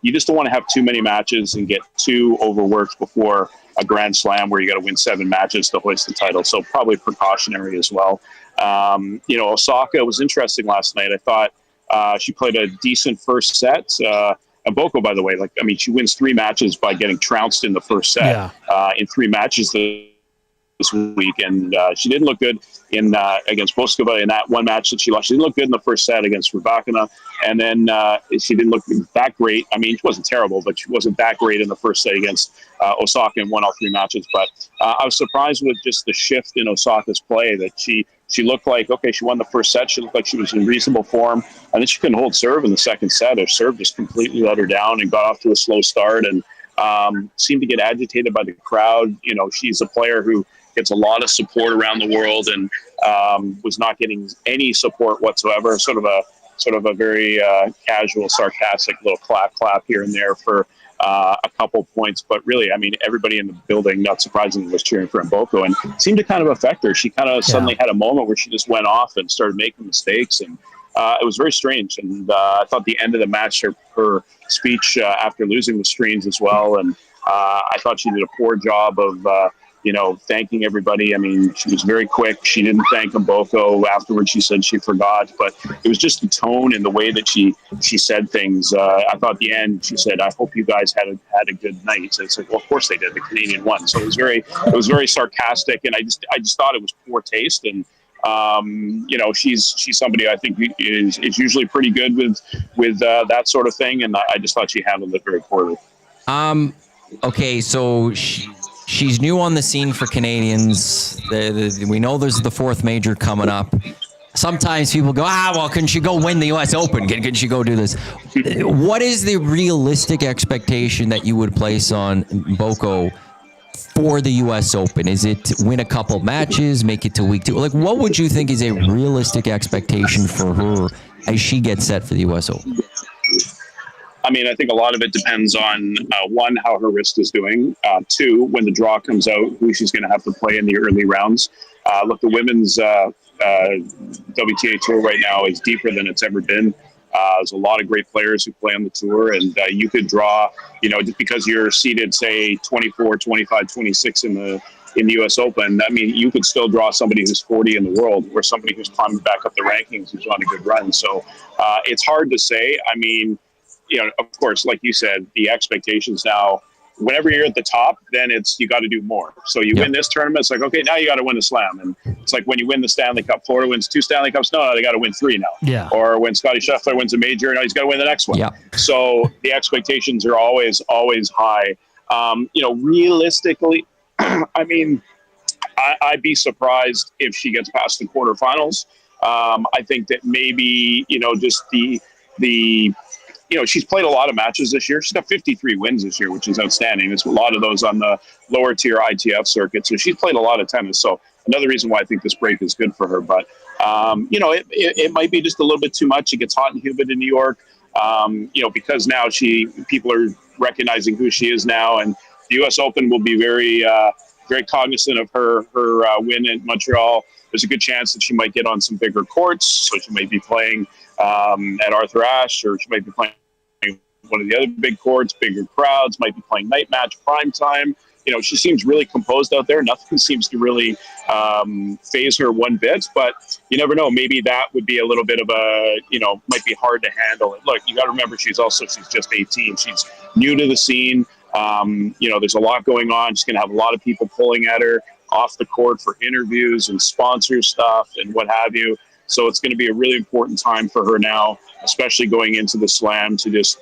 you just don't want to have too many matches and get too overworked before a Grand Slam where you got to win 7 matches to hoist the title. So probably precautionary as well. Osaka was interesting last night. I thought she played a decent first set. Mboko, by the way, she wins 3 matches by getting trounced in the first set in 3 matches this week, and she didn't look good in against Boskova in that one match that she lost. She didn't look good in the first set against Rybakina, and then she didn't look that great. I mean, she wasn't terrible, but she wasn't that great in the first set against Osaka and won all 3 matches. But I was surprised with just the shift in Osaka's play, that she looked like, okay, she won the first set. She looked like she was in reasonable form, and then she couldn't hold serve in the second set. Her serve just completely let her down and got off to a slow start, and seemed to get agitated by the crowd. She's a player who gets a lot of support around the world, and was not getting any support whatsoever. Sort of a very casual, sarcastic little clap here and there for a couple points. But really, I mean, everybody in the building, not surprisingly, was cheering for Mboko, and it seemed to kind of affect her. She kind of suddenly had a moment where she just went off and started making mistakes, and it was very strange. And I thought the end of the match, her speech after losing the screens as well, and I thought she did a poor job of thanking everybody. I mean, she was very quick. She didn't thank Mboko. Afterwards, she said she forgot, but it was just the tone and the way that she said things. I thought at the end, she said, "I hope you guys had a good night." So it's like, well, of course they did. The Canadian won. So it was very sarcastic, and I just thought it was poor taste. And she's somebody I think is usually pretty good with that sort of thing, and I just thought she handled it very poorly. Okay, so she's new on the scene for Canadians. We know there's the 4th major coming up. Sometimes people go, couldn't she go win the U.S. Open? Can she go do this? What is the realistic expectation that you would place on Mboko for the U.S. Open? Is it to win a couple matches, make it to week 2? Like, what would you think is a realistic expectation for her as she gets set for the U.S. Open? I mean, I think a lot of it depends on, 1, how her wrist is doing. 2, when the draw comes out, who she's going to have to play in the early rounds. Look, the women's WTA tour right now is deeper than it's ever been. There's a lot of great players who play on the tour, and you could draw, just because you're seeded, say, 24, 25, 26 in the U.S. Open, I mean, you could still draw somebody who's 40 in the world, or somebody who's climbing back up the rankings who's on a good run. So it's hard to say. I mean, of course, like you said, the expectations now, whenever you're at the top, then you got to do more. So you win this tournament, it's like, okay, now you got to win the Slam. And it's like when you win the Stanley Cup, Florida wins 2 Stanley Cups. No, they got to win 3 now. Yeah. Or when Scotty Scheffler wins a major, now he's got to win the next one. Yeah. So the expectations are always high. Realistically, I mean, I'd be surprised if she gets past the quarterfinals. I think that maybe, just the she's played a lot of matches this year. She's got 53 wins this year, which is outstanding. There's a lot of those on the lower tier ITF circuit. So she's played a lot of tennis. So another reason why I think this break is good for her. But, it might be just a little bit too much. It gets hot and humid in New York, because now people are recognizing who she is now. And the U.S. Open will be very, very cognizant of her win in Montreal. There's a good chance that she might get on some bigger courts. So she may be playing at Arthur Ashe, or she might be playing one of the other big courts, bigger crowds, might be playing night match, prime time. She seems really composed out there. Nothing seems to really phase her one bit, but you never know. Maybe that would be a little bit of might be hard to handle. Look, you got to remember, she's just 18. She's new to the scene. There's a lot going on. She's going to have a lot of people pulling at her off the court for interviews and sponsor stuff and what have you. So it's going to be a really important time for her now, especially going into the Slam, to just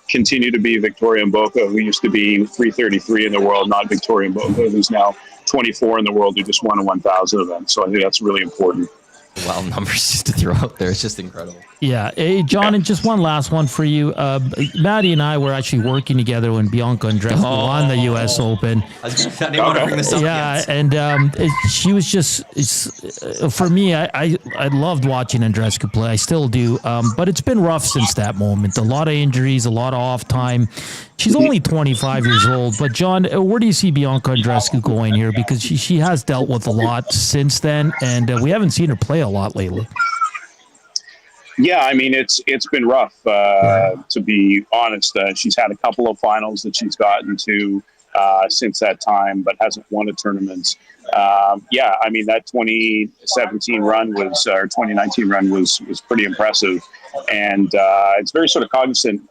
continue to be Victoria Mboko, who used to be 333 in the world, not Victoria Mboko, who's now 24 in the world, who just won a 1,000 event. So I think that's really important. Wow, numbers just to throw out there. It's just incredible. Yeah. Hey, John, and just one last one for you. Maddie and I were actually working together when Bianca Andreescu won the U.S. Open. I didn't want to bring this up yet. And she was just, for me, I loved watching Andreescu play. I still do. But it's been rough since that moment. A lot of injuries, a lot of off time. She's only 25 years old. But, John, where do you see Bianca Andreescu going here? Because she has dealt with a lot since then, and we haven't seen her play a lot lately. Yeah, I mean, it's been rough, to be honest. She's had a couple of finals that she's gotten to. since that time, but hasn't won a tournament. Yeah, I mean, that 2017 run was, or 2019 run was pretty impressive. And it's very sort of cognizant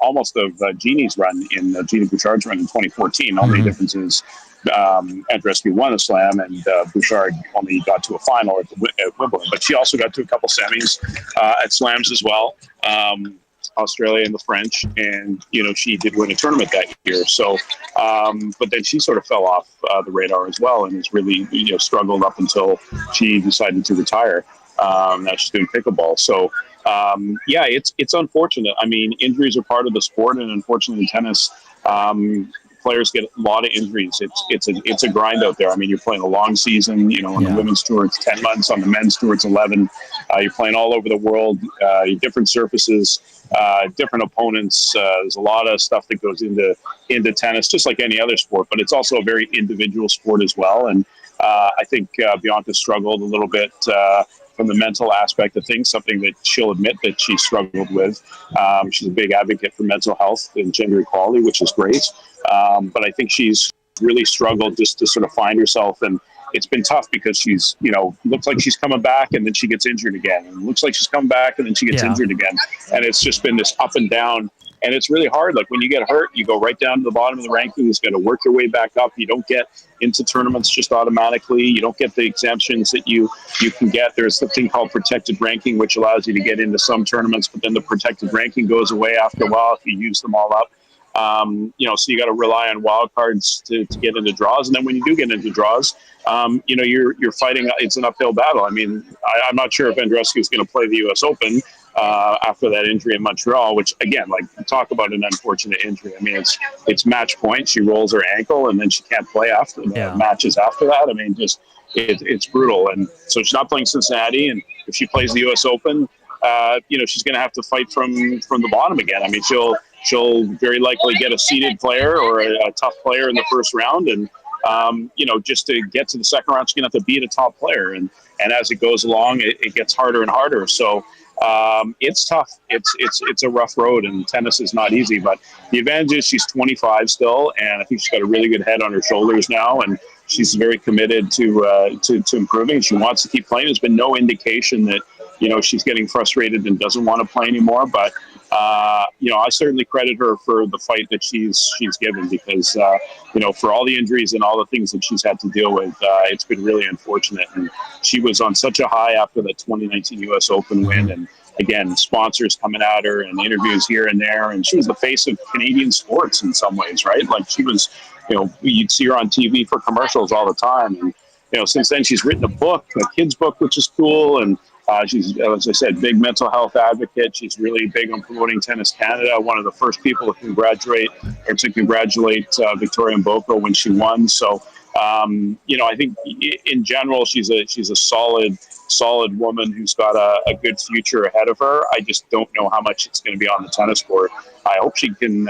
almost of Jeannie's run Jeannie Bouchard's run in 2014. Only difference is Andreescu won a slam and Bouchard only got to a final at Wimbledon. But she also got to a couple semis at slams as well. Australia and the French, and she did win a tournament that year. So, but then she sort of fell off the radar as well, and has really struggled up until she decided to retire. Now she's doing pickleball. So, yeah, it's unfortunate. I mean, injuries are part of the sport, and unfortunately, in tennis, players get a lot of injuries. It's a grind out there. I mean, you're playing a long season. On the women's tour, it's 10 months. On the men's tour, it's 11. You're playing all over the world. Different surfaces, different opponents. There's a lot of stuff that goes into tennis, just like any other sport. But it's also a very individual sport as well. And I think Bianca struggled a little bit from the mental aspect of things, something that she'll admit that she struggled with. She's a big advocate for mental health and gender equality, which is great. But I think she's really struggled just to sort of find herself. And it's been tough because she's, looks like she's coming back and then she gets injured again. And looks like she's coming back and then she gets injured again. And it's just been this up and down. And it's really hard. Like when you get hurt, you go right down to the bottom of the rankings, got to work your way back up. You don't get into tournaments just automatically. You don't get the exemptions that you can get. There's something called protected ranking, which allows you to get into some tournaments, but then the protected ranking goes away after a while if you use them all up. So you got to rely on wild cards to get into draws. And then when you do get into draws, you're fighting. It's an uphill battle. I mean, I'm not sure if Andreescu is going to play the U.S. Open after that injury in Montreal, which again, like talk about an unfortunate injury. I mean, it's match point. She rolls her ankle and then she can't play after the matches after that. I mean, just it's brutal. And so she's not playing Cincinnati. And if she plays the U.S. Open, she's going to have to fight from the bottom again. I mean, she'll very likely get a seeded player or a tough player in the first round. And, just to get to the second round, she's going to have to beat a top player. And as it goes along, it gets harder and harder. So it's tough. It's a rough road, and tennis is not easy. But the advantage is she's 25 still, and I think she's got a really good head on her shoulders now. And she's very committed to improving. She wants to keep playing. There's been no indication that, she's getting frustrated and doesn't want to play anymore. But, I certainly credit her for the fight that she's given because, for all the injuries and all the things that she's had to deal with, it's been really unfortunate. And she was on such a high after the 2019 U.S. Open win. And again, sponsors coming at her and interviews here and there. And she was the face of Canadian sports in some ways, right? Like she was, you'd see her on TV for commercials all the time. And, since then she's written a book, a kid's book, which is cool. And, she's, as I said, big mental health advocate. She's really big on promoting Tennis Canada. One of the first people to congratulate Victoria Mboko when she won. So, I think in general, she's a solid woman who's got a good future ahead of her. I just don't know how much it's going to be on the tennis court. I hope she can,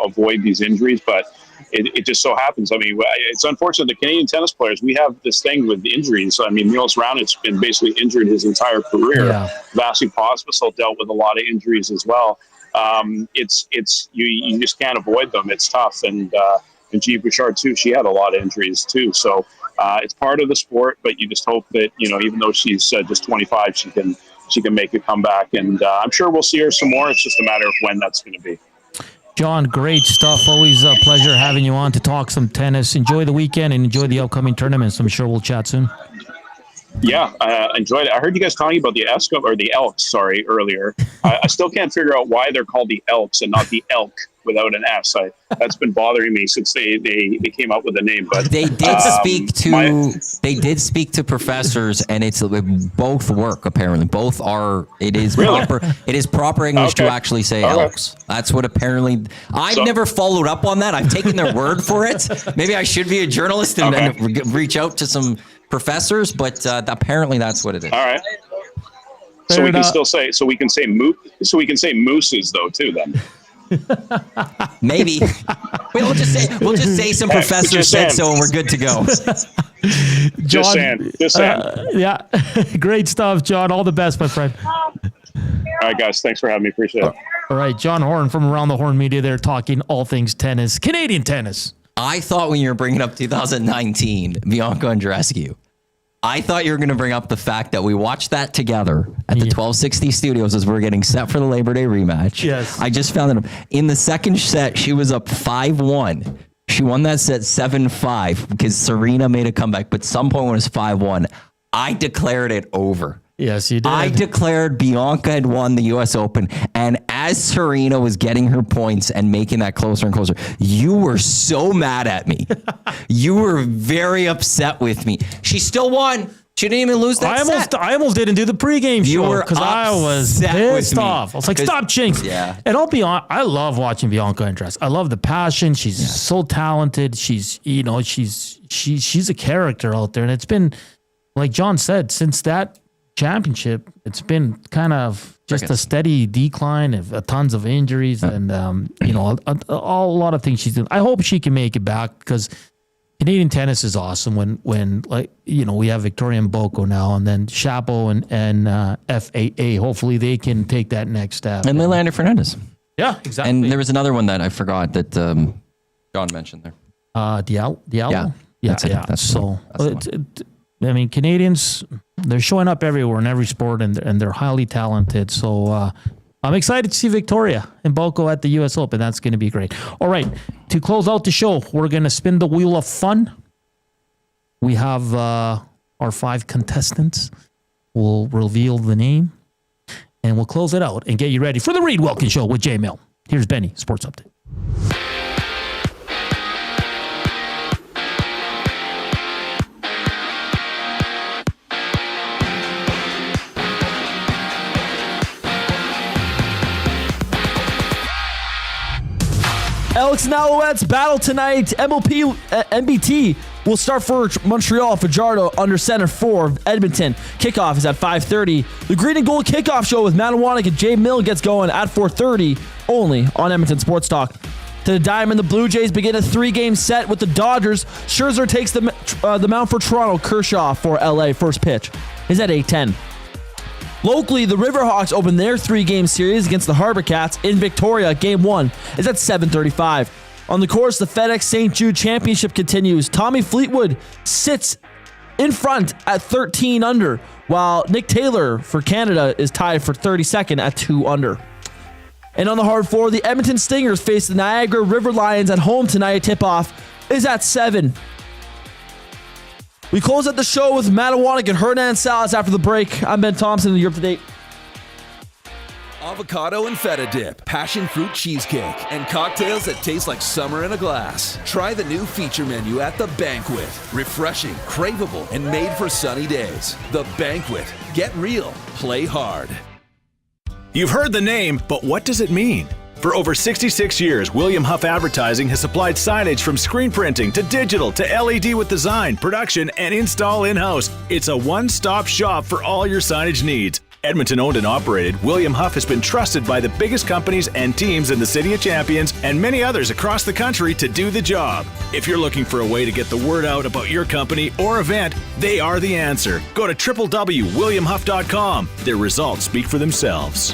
avoid these injuries, but it just so happens. I mean, it's unfortunate. The Canadian tennis players, we have this thing with injuries. I mean, Milos Raonic's been basically injured his entire career. Yeah. Vasily Pospisil dealt with a lot of injuries as well. You just can't avoid them. It's tough. And Jeannie Bouchard too, she had a lot of injuries too. So it's part of the sport, but you just hope that, even though she's just 25, she can make a comeback. And I'm sure we'll see her some more. It's just a matter of when that's going to be. John, great stuff. Always a pleasure having you on to talk some tennis. Enjoy the weekend and enjoy the upcoming tournaments. I'm sure we'll chat soon. Yeah, I enjoyed it. I heard you guys talking about the Elks, earlier. I still can't figure out why they're called the Elks and not the Elk without an S. That's been bothering me since they came up with the name. But they did speak to professors, and it's both work apparently. Both are. It is really? Proper. It is proper English to actually say Elks. That's what apparently. I've never followed up on that. I've taken their word for it. Maybe I should be a journalist and reach out to some professors, but apparently that's what it is. All right. So we can still say. So we can say mooses though too. Then. Maybe. We'll just say some professor said so, and we're good to go. John, just saying. Yeah, great stuff, John. All the best, my friend. All right, guys. Thanks for having me. Appreciate it. All right, John Horn from Around the Horn Media there talking all things tennis, Canadian tennis. I thought when you were bringing up 2019, Bianca Andreescu, I thought you were going to bring up the fact that we watched that together at the 1260 studios as we were getting set for the Labor Day rematch. Yes. I just found that in the second set, she was up 5-1. She won that set 7-5 because Serena made a comeback, but some point when it was 5-1, I declared it over. Yes, you did. I declared Bianca had won the U.S. Open, and as Serena was getting her points and making that closer and closer, you were so mad at me. You were very upset with me. She still won. She didn't even lose that set. I almost didn't do the pregame show because I was pissed off. I was like, stop, Jinx. Yeah. And I'll be honest, I love watching Bianca Andreescu. I love the passion. She's so talented. She's a character out there. And it's been, like John said, since that championship, it's been kind of just a steady decline of tons of injuries and a lot of things she's doing. I hope she can make it back because Canadian tennis is awesome when we have Victoria Mboko now and then Chapo and FAA. Hopefully they can take that next step. And Leilani Fernandez. Yeah, exactly. And there was another one that I forgot that John mentioned there. Diallo? Yeah. That's it. That's so I mean, Canadians, they're showing up everywhere in every sport, and they're highly talented. So I'm excited to see Victoria Mboko at the U.S. Open. That's going to be great. All right, to close out the show, we're going to spin the wheel of fun. We have our 5 contestants. We'll reveal the name, and we'll close it out and get you ready for the Reed Wilkins Show with Jay Mill. Here's Benny, Sports Update. Elks and Alouettes battle tonight. MBT will start for Montreal. Fajardo under center for Edmonton. Kickoff is at 5:30. The Green and Gold Kickoff Show with Matt Wannick and Jay Mill gets going at 4:30, only on Edmonton Sports Talk. To the Diamond, the Blue Jays begin a 3-game set with the Dodgers. Scherzer takes the mount for Toronto. Kershaw for LA. First pitch is at 8:10. Locally, the Riverhawks open their 3-game series against the Harbor Cats in Victoria. Game 1 is at 7:35. On the course, the FedEx St. Jude Championship continues. Tommy Fleetwood sits in front at 13 under, while Nick Taylor for Canada is tied for 32nd at 2 under. And on the hard floor, the Edmonton Stingers face the Niagara River Lions at home tonight. Tip-off is at 7. We close out the show with Matt Wannick and Hernan and Matt after the break. I'm Ben Thompson, and you're up to date. Avocado and feta dip, passion fruit cheesecake, and cocktails that taste like summer in a glass. Try the new feature menu at The Banquet. Refreshing, craveable, and made for sunny days. The Banquet. Get real. Play hard. You've heard the name, but what does it mean? For over 66 years, William Huff Advertising has supplied signage from screen printing to digital to LED with design, production, and install in-house. It's a one-stop shop for all your signage needs. Edmonton owned and operated, William Huff has been trusted by the biggest companies and teams in the City of Champions and many others across the country to do the job. If you're looking for a way to get the word out about your company or event, they are the answer. Go to www.williamhuff.com. Their results speak for themselves.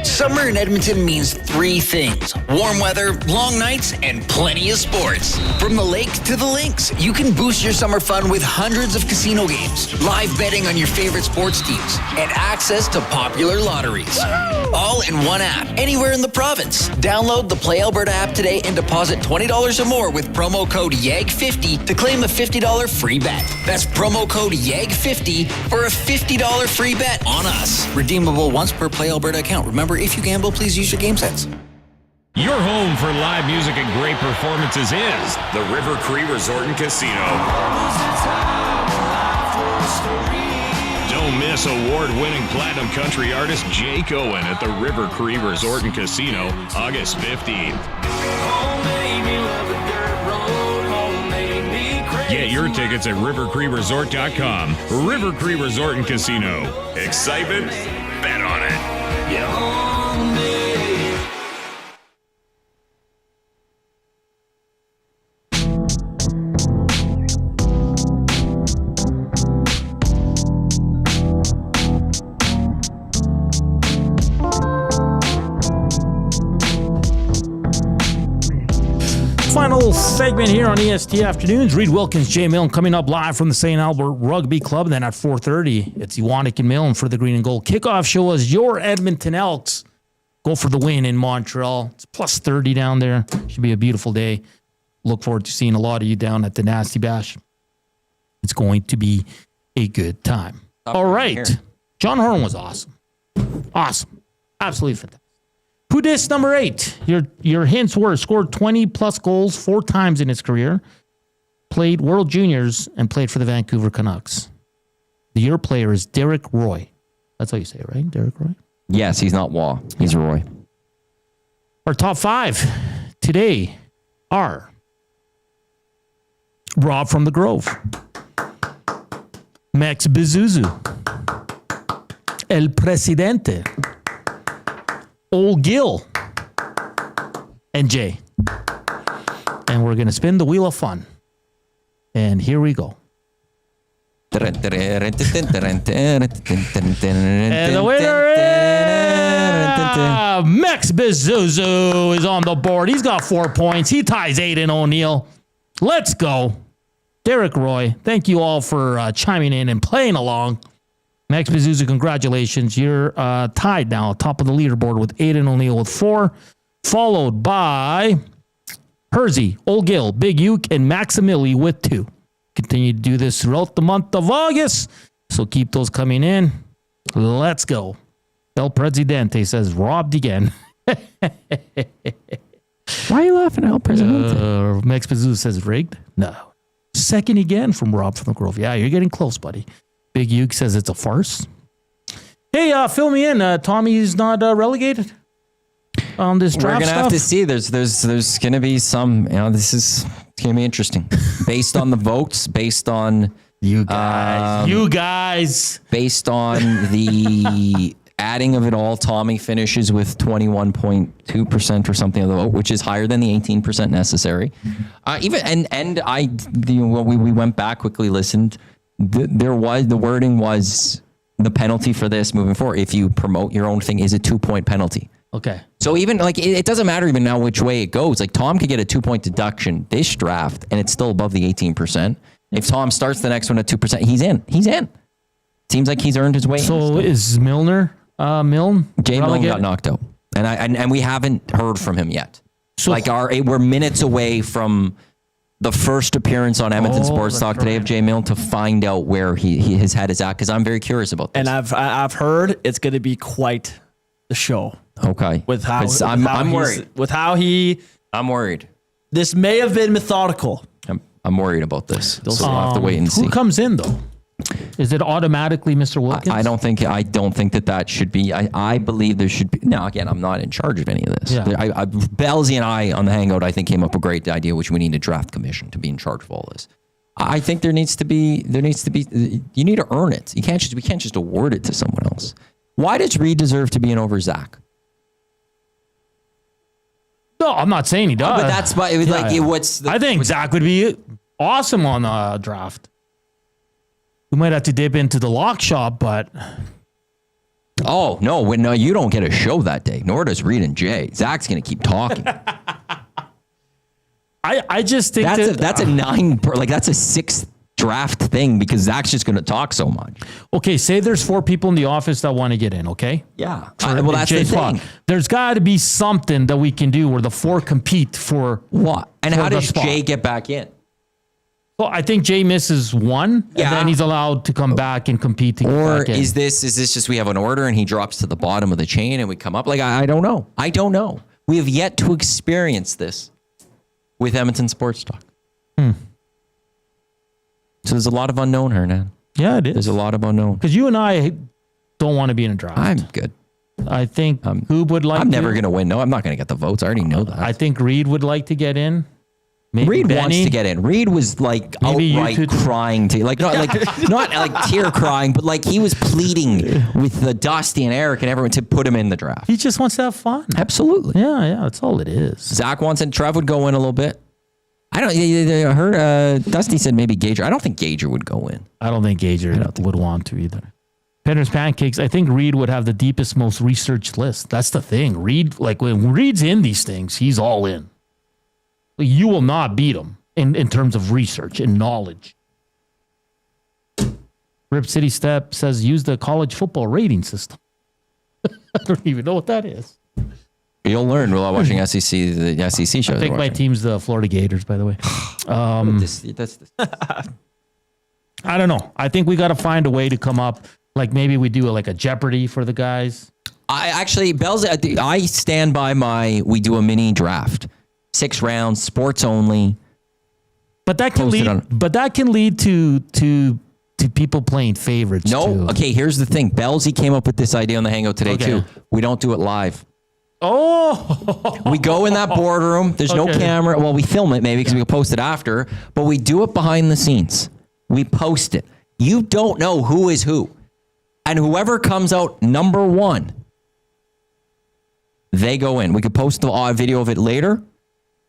Summer in Edmonton means 3 things: warm weather, long nights, and plenty of sports. From the lake to the links, you can boost your summer fun with hundreds of casino games, live betting on your favorite sports teams, and access to popular lotteries. All in one app, anywhere in the province. Download the Play Alberta app today and deposit $20 or more with promo code YEG50 to claim a $50 free bet. That's promo code YEG50 for a $50 free bet on us. Redeemable once per Play Alberta account. Remember, if you gamble, please use your game sense. Your home for live music and great performances is the River Cree Resort and Casino. Don't miss award-winning platinum country artist Jake Owen at the River Cree Resort and Casino, August 15th. Get your tickets at rivercreeresort.com. River Cree Resort and Casino. Excitement? Bet on it. final segment here on EST Afternoons. Reed Wilkins, Jay Milne coming up live from the St. Albert Rugby Club. Then at 4:30, it's Iwanek and Milne for the Green and Gold kickoff show as your Edmonton Elks go for the win in Montreal. It's plus 30 down there. Should be a beautiful day. Look forward to seeing a lot of you down at the Nasty Bash. It's going to be a good time. All right. John Horn was awesome. Awesome. Absolutely fantastic. Who dis number 8? Your hints were scored 20-plus goals 4 times in his career, played World Juniors, and played for the Vancouver Canucks. Your player is Derek Roy. That's how you say it, right? Derek Roy? Yes, he's not Waugh. He's Roy. Our top 5 today are Rob from the Grove, Max Bezuzu, El Presidente, Old Gil, and Jay. And we're going to spin the wheel of fun. And here we go. And the winner is Max Bezuzu is on the board. He's got 4 points. He ties Aiden O'Neill. Let's go. Derek Roy, thank you all for chiming in and playing along. Max Bezuzu, congratulations. You're tied now, top of the leaderboard with Aiden O'Neill with 4, followed by Hersey, Old Gil, Big Uke, and Maximili with 2. Continue to do this throughout the month of August, so keep those coming in. Let's go. El Presidente says, robbed again. Why are you laughing at El Presidente? Max Bezuzu says, rigged? No. Second again from Rob from the Grove. Yeah, you're getting close, buddy. Big Uke says it's a farce. Hey, fill me in. Tommy's not relegated on this draft. We're gonna stuff? have to see. There's gonna be some. This is gonna be interesting. Based on the votes, based on you guys, based on the adding of it all. Tommy finishes with 21.2% or something of the vote, which is higher than the 18% necessary. We went back, quickly listened. The wording was the penalty for this moving forward. If you promote your own thing, is a 2-point penalty. Okay. So even it doesn't matter even now which way it goes. Like Tom could get a 2-point deduction this draft, and it's still above the 18%. If Tom starts the next one at 2%, he's in. He's in. Seems like he's earned his way. So is Milne? Jay Milne got knocked out, and we haven't heard from him yet. So we're minutes away from the first appearance on Edmonton Sports Talk today of Jay Milne to find out where his head is at, because I'm very curious about this. And I've heard it's going to be quite the show. Okay, I'm worried. I'm worried. This may have been methodical. I'm worried about this. So we'll have to wait and see. Who comes in though? Is it automatically Mr. Wilkins? I don't think that should be. I believe there should be. Now, again, I'm not in charge of any of this. Yeah. Belsy and I on the Hangout, I think, came up with a great idea, which we need a draft commission to be in charge of all this. I think there needs to be. You need to earn it. We can't just award it to someone else. Why does Reed deserve to be in over Zach? No, I'm not saying he does. But that's why it was I think Zach would be awesome on the draft. We might have to dip into the lock shop, but... Oh, no, you don't get a show that day, nor does Reed and Jay. Zach's going to keep talking. I just think that's a 9, that's a 6th draft thing, because Zach's just going to talk so much. Okay, say there's 4 people in the office that want to get in, okay? Yeah. Well, that's the thing. There's got to be something that we can do where the 4 compete for... What? And how does Jay get back in? Well, I think Jay misses 1, and then he's allowed to come back and compete. Or is this just we have an order and he drops to the bottom of the chain and we come up? I don't know. We have yet to experience this with Edmonton Sports Talk. So there's a lot of unknown, Hernan. Yeah, it is. There's a lot of unknown. Because you and I don't want to be in a draft. I'm good. I think who would like I'm never going to win. No, I'm not going to get the votes. I already know that. I think Reed would like to get in. Maybe Reed Benny wants to get in. Reed was outright crying not tear crying, but he was pleading with Dusty and Eric and everyone to put him in the draft. He just wants to have fun. Absolutely. Yeah, that's all it is. Zach wants it. Trev would go in a little bit. I heard Dusty said maybe Gager. I don't think Gager would go in. I don't think Gager would want to either. Penner's Pancakes, I think Reed would have the deepest, most researched list. That's the thing. Reed, when Reed's in these things, he's all in. You will not beat them in terms of research and knowledge. Rip City Step says use the college football rating system. I don't even know what that is. You'll learn while watching the SEC shows. I think my team's the Florida Gators, by the way. I don't know. I think we got to find a way to come up. Like maybe we do a Jeopardy for the guys. I stand by we do a mini draft, 6 rounds, sports only. But that can lead to people playing favorites. No, too. Okay. Here's the thing. Belsey came up with this idea on the Hangout today too. We don't do it live. Oh, we go in that boardroom. There's no camera. Well, we film it maybe because we post it after, but we do it behind the scenes. We post it. You don't know who is who, and whoever comes out number 1, they go in. We could post the video of it later,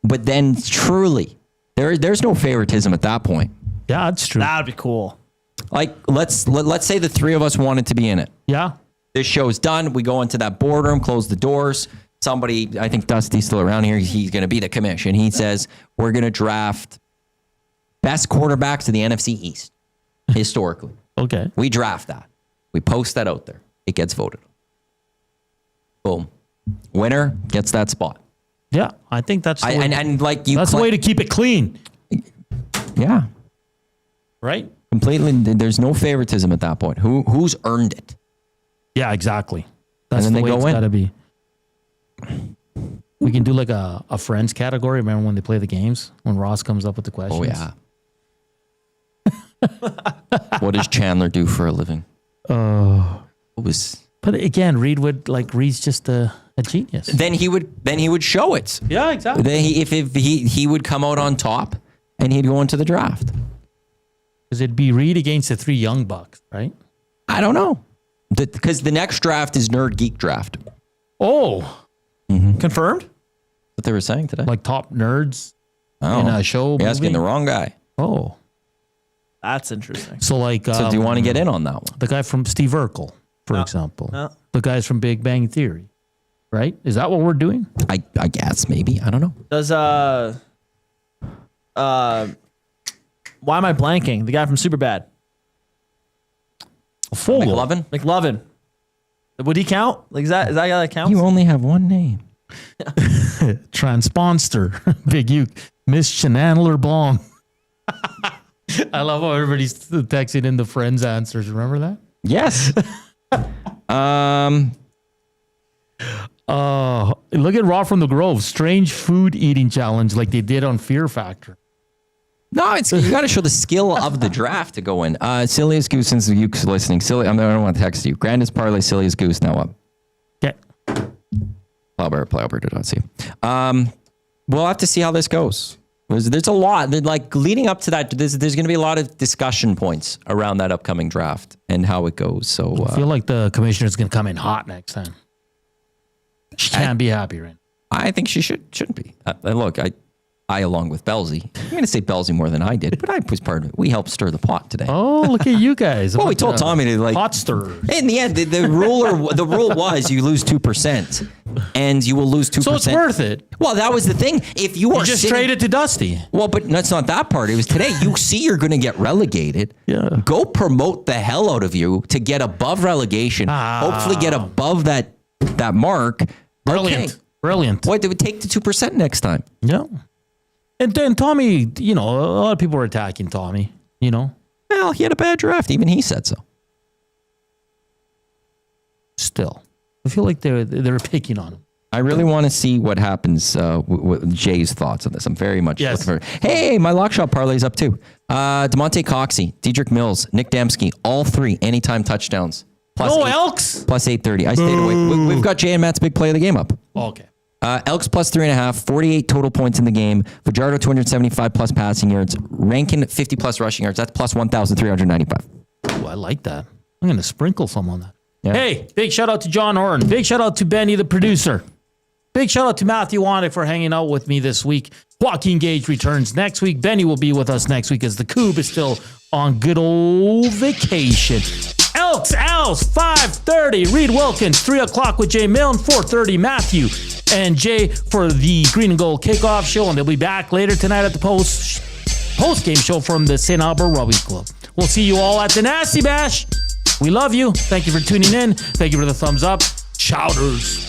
but then truly, there's no favoritism at that point. Yeah, that's true. That'd be cool. Like let's say the 3 of us wanted to be in it. Yeah. This show's done. We go into that boardroom, close the doors. Somebody, I think Dusty's still around here. He's going to be the commission. He says, we're going to draft best quarterbacks of the NFC East historically. Okay. We draft that. We post that out there. It gets voted. Boom. Winner gets that spot. Yeah, I think that's the way, that's the way to keep it clean. Yeah. Right? Completely. There's no favoritism at that point. Who's earned it? Yeah, exactly. That's and then the way they go it's in. gotta be. We can do a friends category. Remember when they play the games? When Ross comes up with the questions? Oh, yeah. What does Chandler do for a living? But again, Reed's just a genius. Then he would show it. Yeah, exactly. Then he would come out on top and he'd go into the draft. Because it'd be Reed against the 3 young bucks, right? I don't know. Because the next draft is Nerd Geek Draft. Oh. Confirmed? What they were saying today. Like top nerds in a show. You're asking the wrong guy. Oh. That's interesting. So so do you want to get in on that one? The guy from Steve Urkel, for example. No. The guys from Big Bang Theory. Right? Is that what we're doing? I guess maybe. I don't know. Does why am I blanking? The guy from Superbad. McLovin. Would he count? Like is that a guy that counts? You only have one name. Transponster. Big Uke. Miss Shenanler Bong. I love how everybody's texting in the friends answers. Remember that? Yes. Look at Raw from the Grove. Strange food eating challenge like they did on Fear Factor. No, you got to show the skill of the draft to go in. Silliest Goose, since Uke's listening. I don't want to text you. Grandest Parlay, Silliest Goose, now up. Okay. PlayAlberta.ca. We'll have to see how this goes. There's a lot. Like leading up to that, there's going to be a lot of discussion points around that upcoming draft and how it goes. So I feel like the commissioner's going to come in hot next time. She can't be happy, right? I think she shouldn't be. Look, I, along with Belsey, I'm going to say Belsey more than I did, but I was part of it. We helped stir the pot today. Oh, look at you guys. Well, we told Tommy to pot stirrers. In the end, the rule was you lose 2%, and you will lose 2%. So it's worth it. Well, that was the thing. If you are just traded to Dusty. Well, but that's not that part. It was today. You see, you're going to get relegated. Yeah. Go promote the hell out of you to get above relegation. Hopefully, get above that mark. Brilliant. Okay. Brilliant. What, did we take the 2% next time? Yeah. And then Tommy, a lot of people were attacking Tommy, Well, he had a bad draft. Even he said so. Still, I feel like they're picking on him. I really want to see what happens with Jay's thoughts on this. I'm very much looking for. Hey, my lock shot parlay's up too. DeMonte Coxey, Dedrick Mills, Nick Dembski, all 3 anytime touchdowns. Elks plus 830. I stayed away. We've got Jay and Matt's big play of the game up. Okay. Elks plus 3.5, 48 total points in the game. Fajardo 275 plus passing yards. Rankin 50 plus rushing yards. That's plus 1,395. Oh, I like that. I'm going to sprinkle some on that. Yeah. Hey, big shout out to John Horn. Big shout out to Benny, the producer. Big shout out to Matthew Wanick for hanging out with me this week. Joaquin Gage returns next week. Benny will be with us next week as the Coob is still on good old vacation. Elks, Owls, 5:30. Reed Wilkins, 3 o'clock with Jay Milne, 4:30 Matthew. and Jay for the Green and Gold Kickoff Show, and they'll be back later tonight at the post-game show from the St. Albert Rugby Club. We'll see you all at the Nasty Bash. We love you. Thank you for tuning in. Thank you for the thumbs up. Chowders.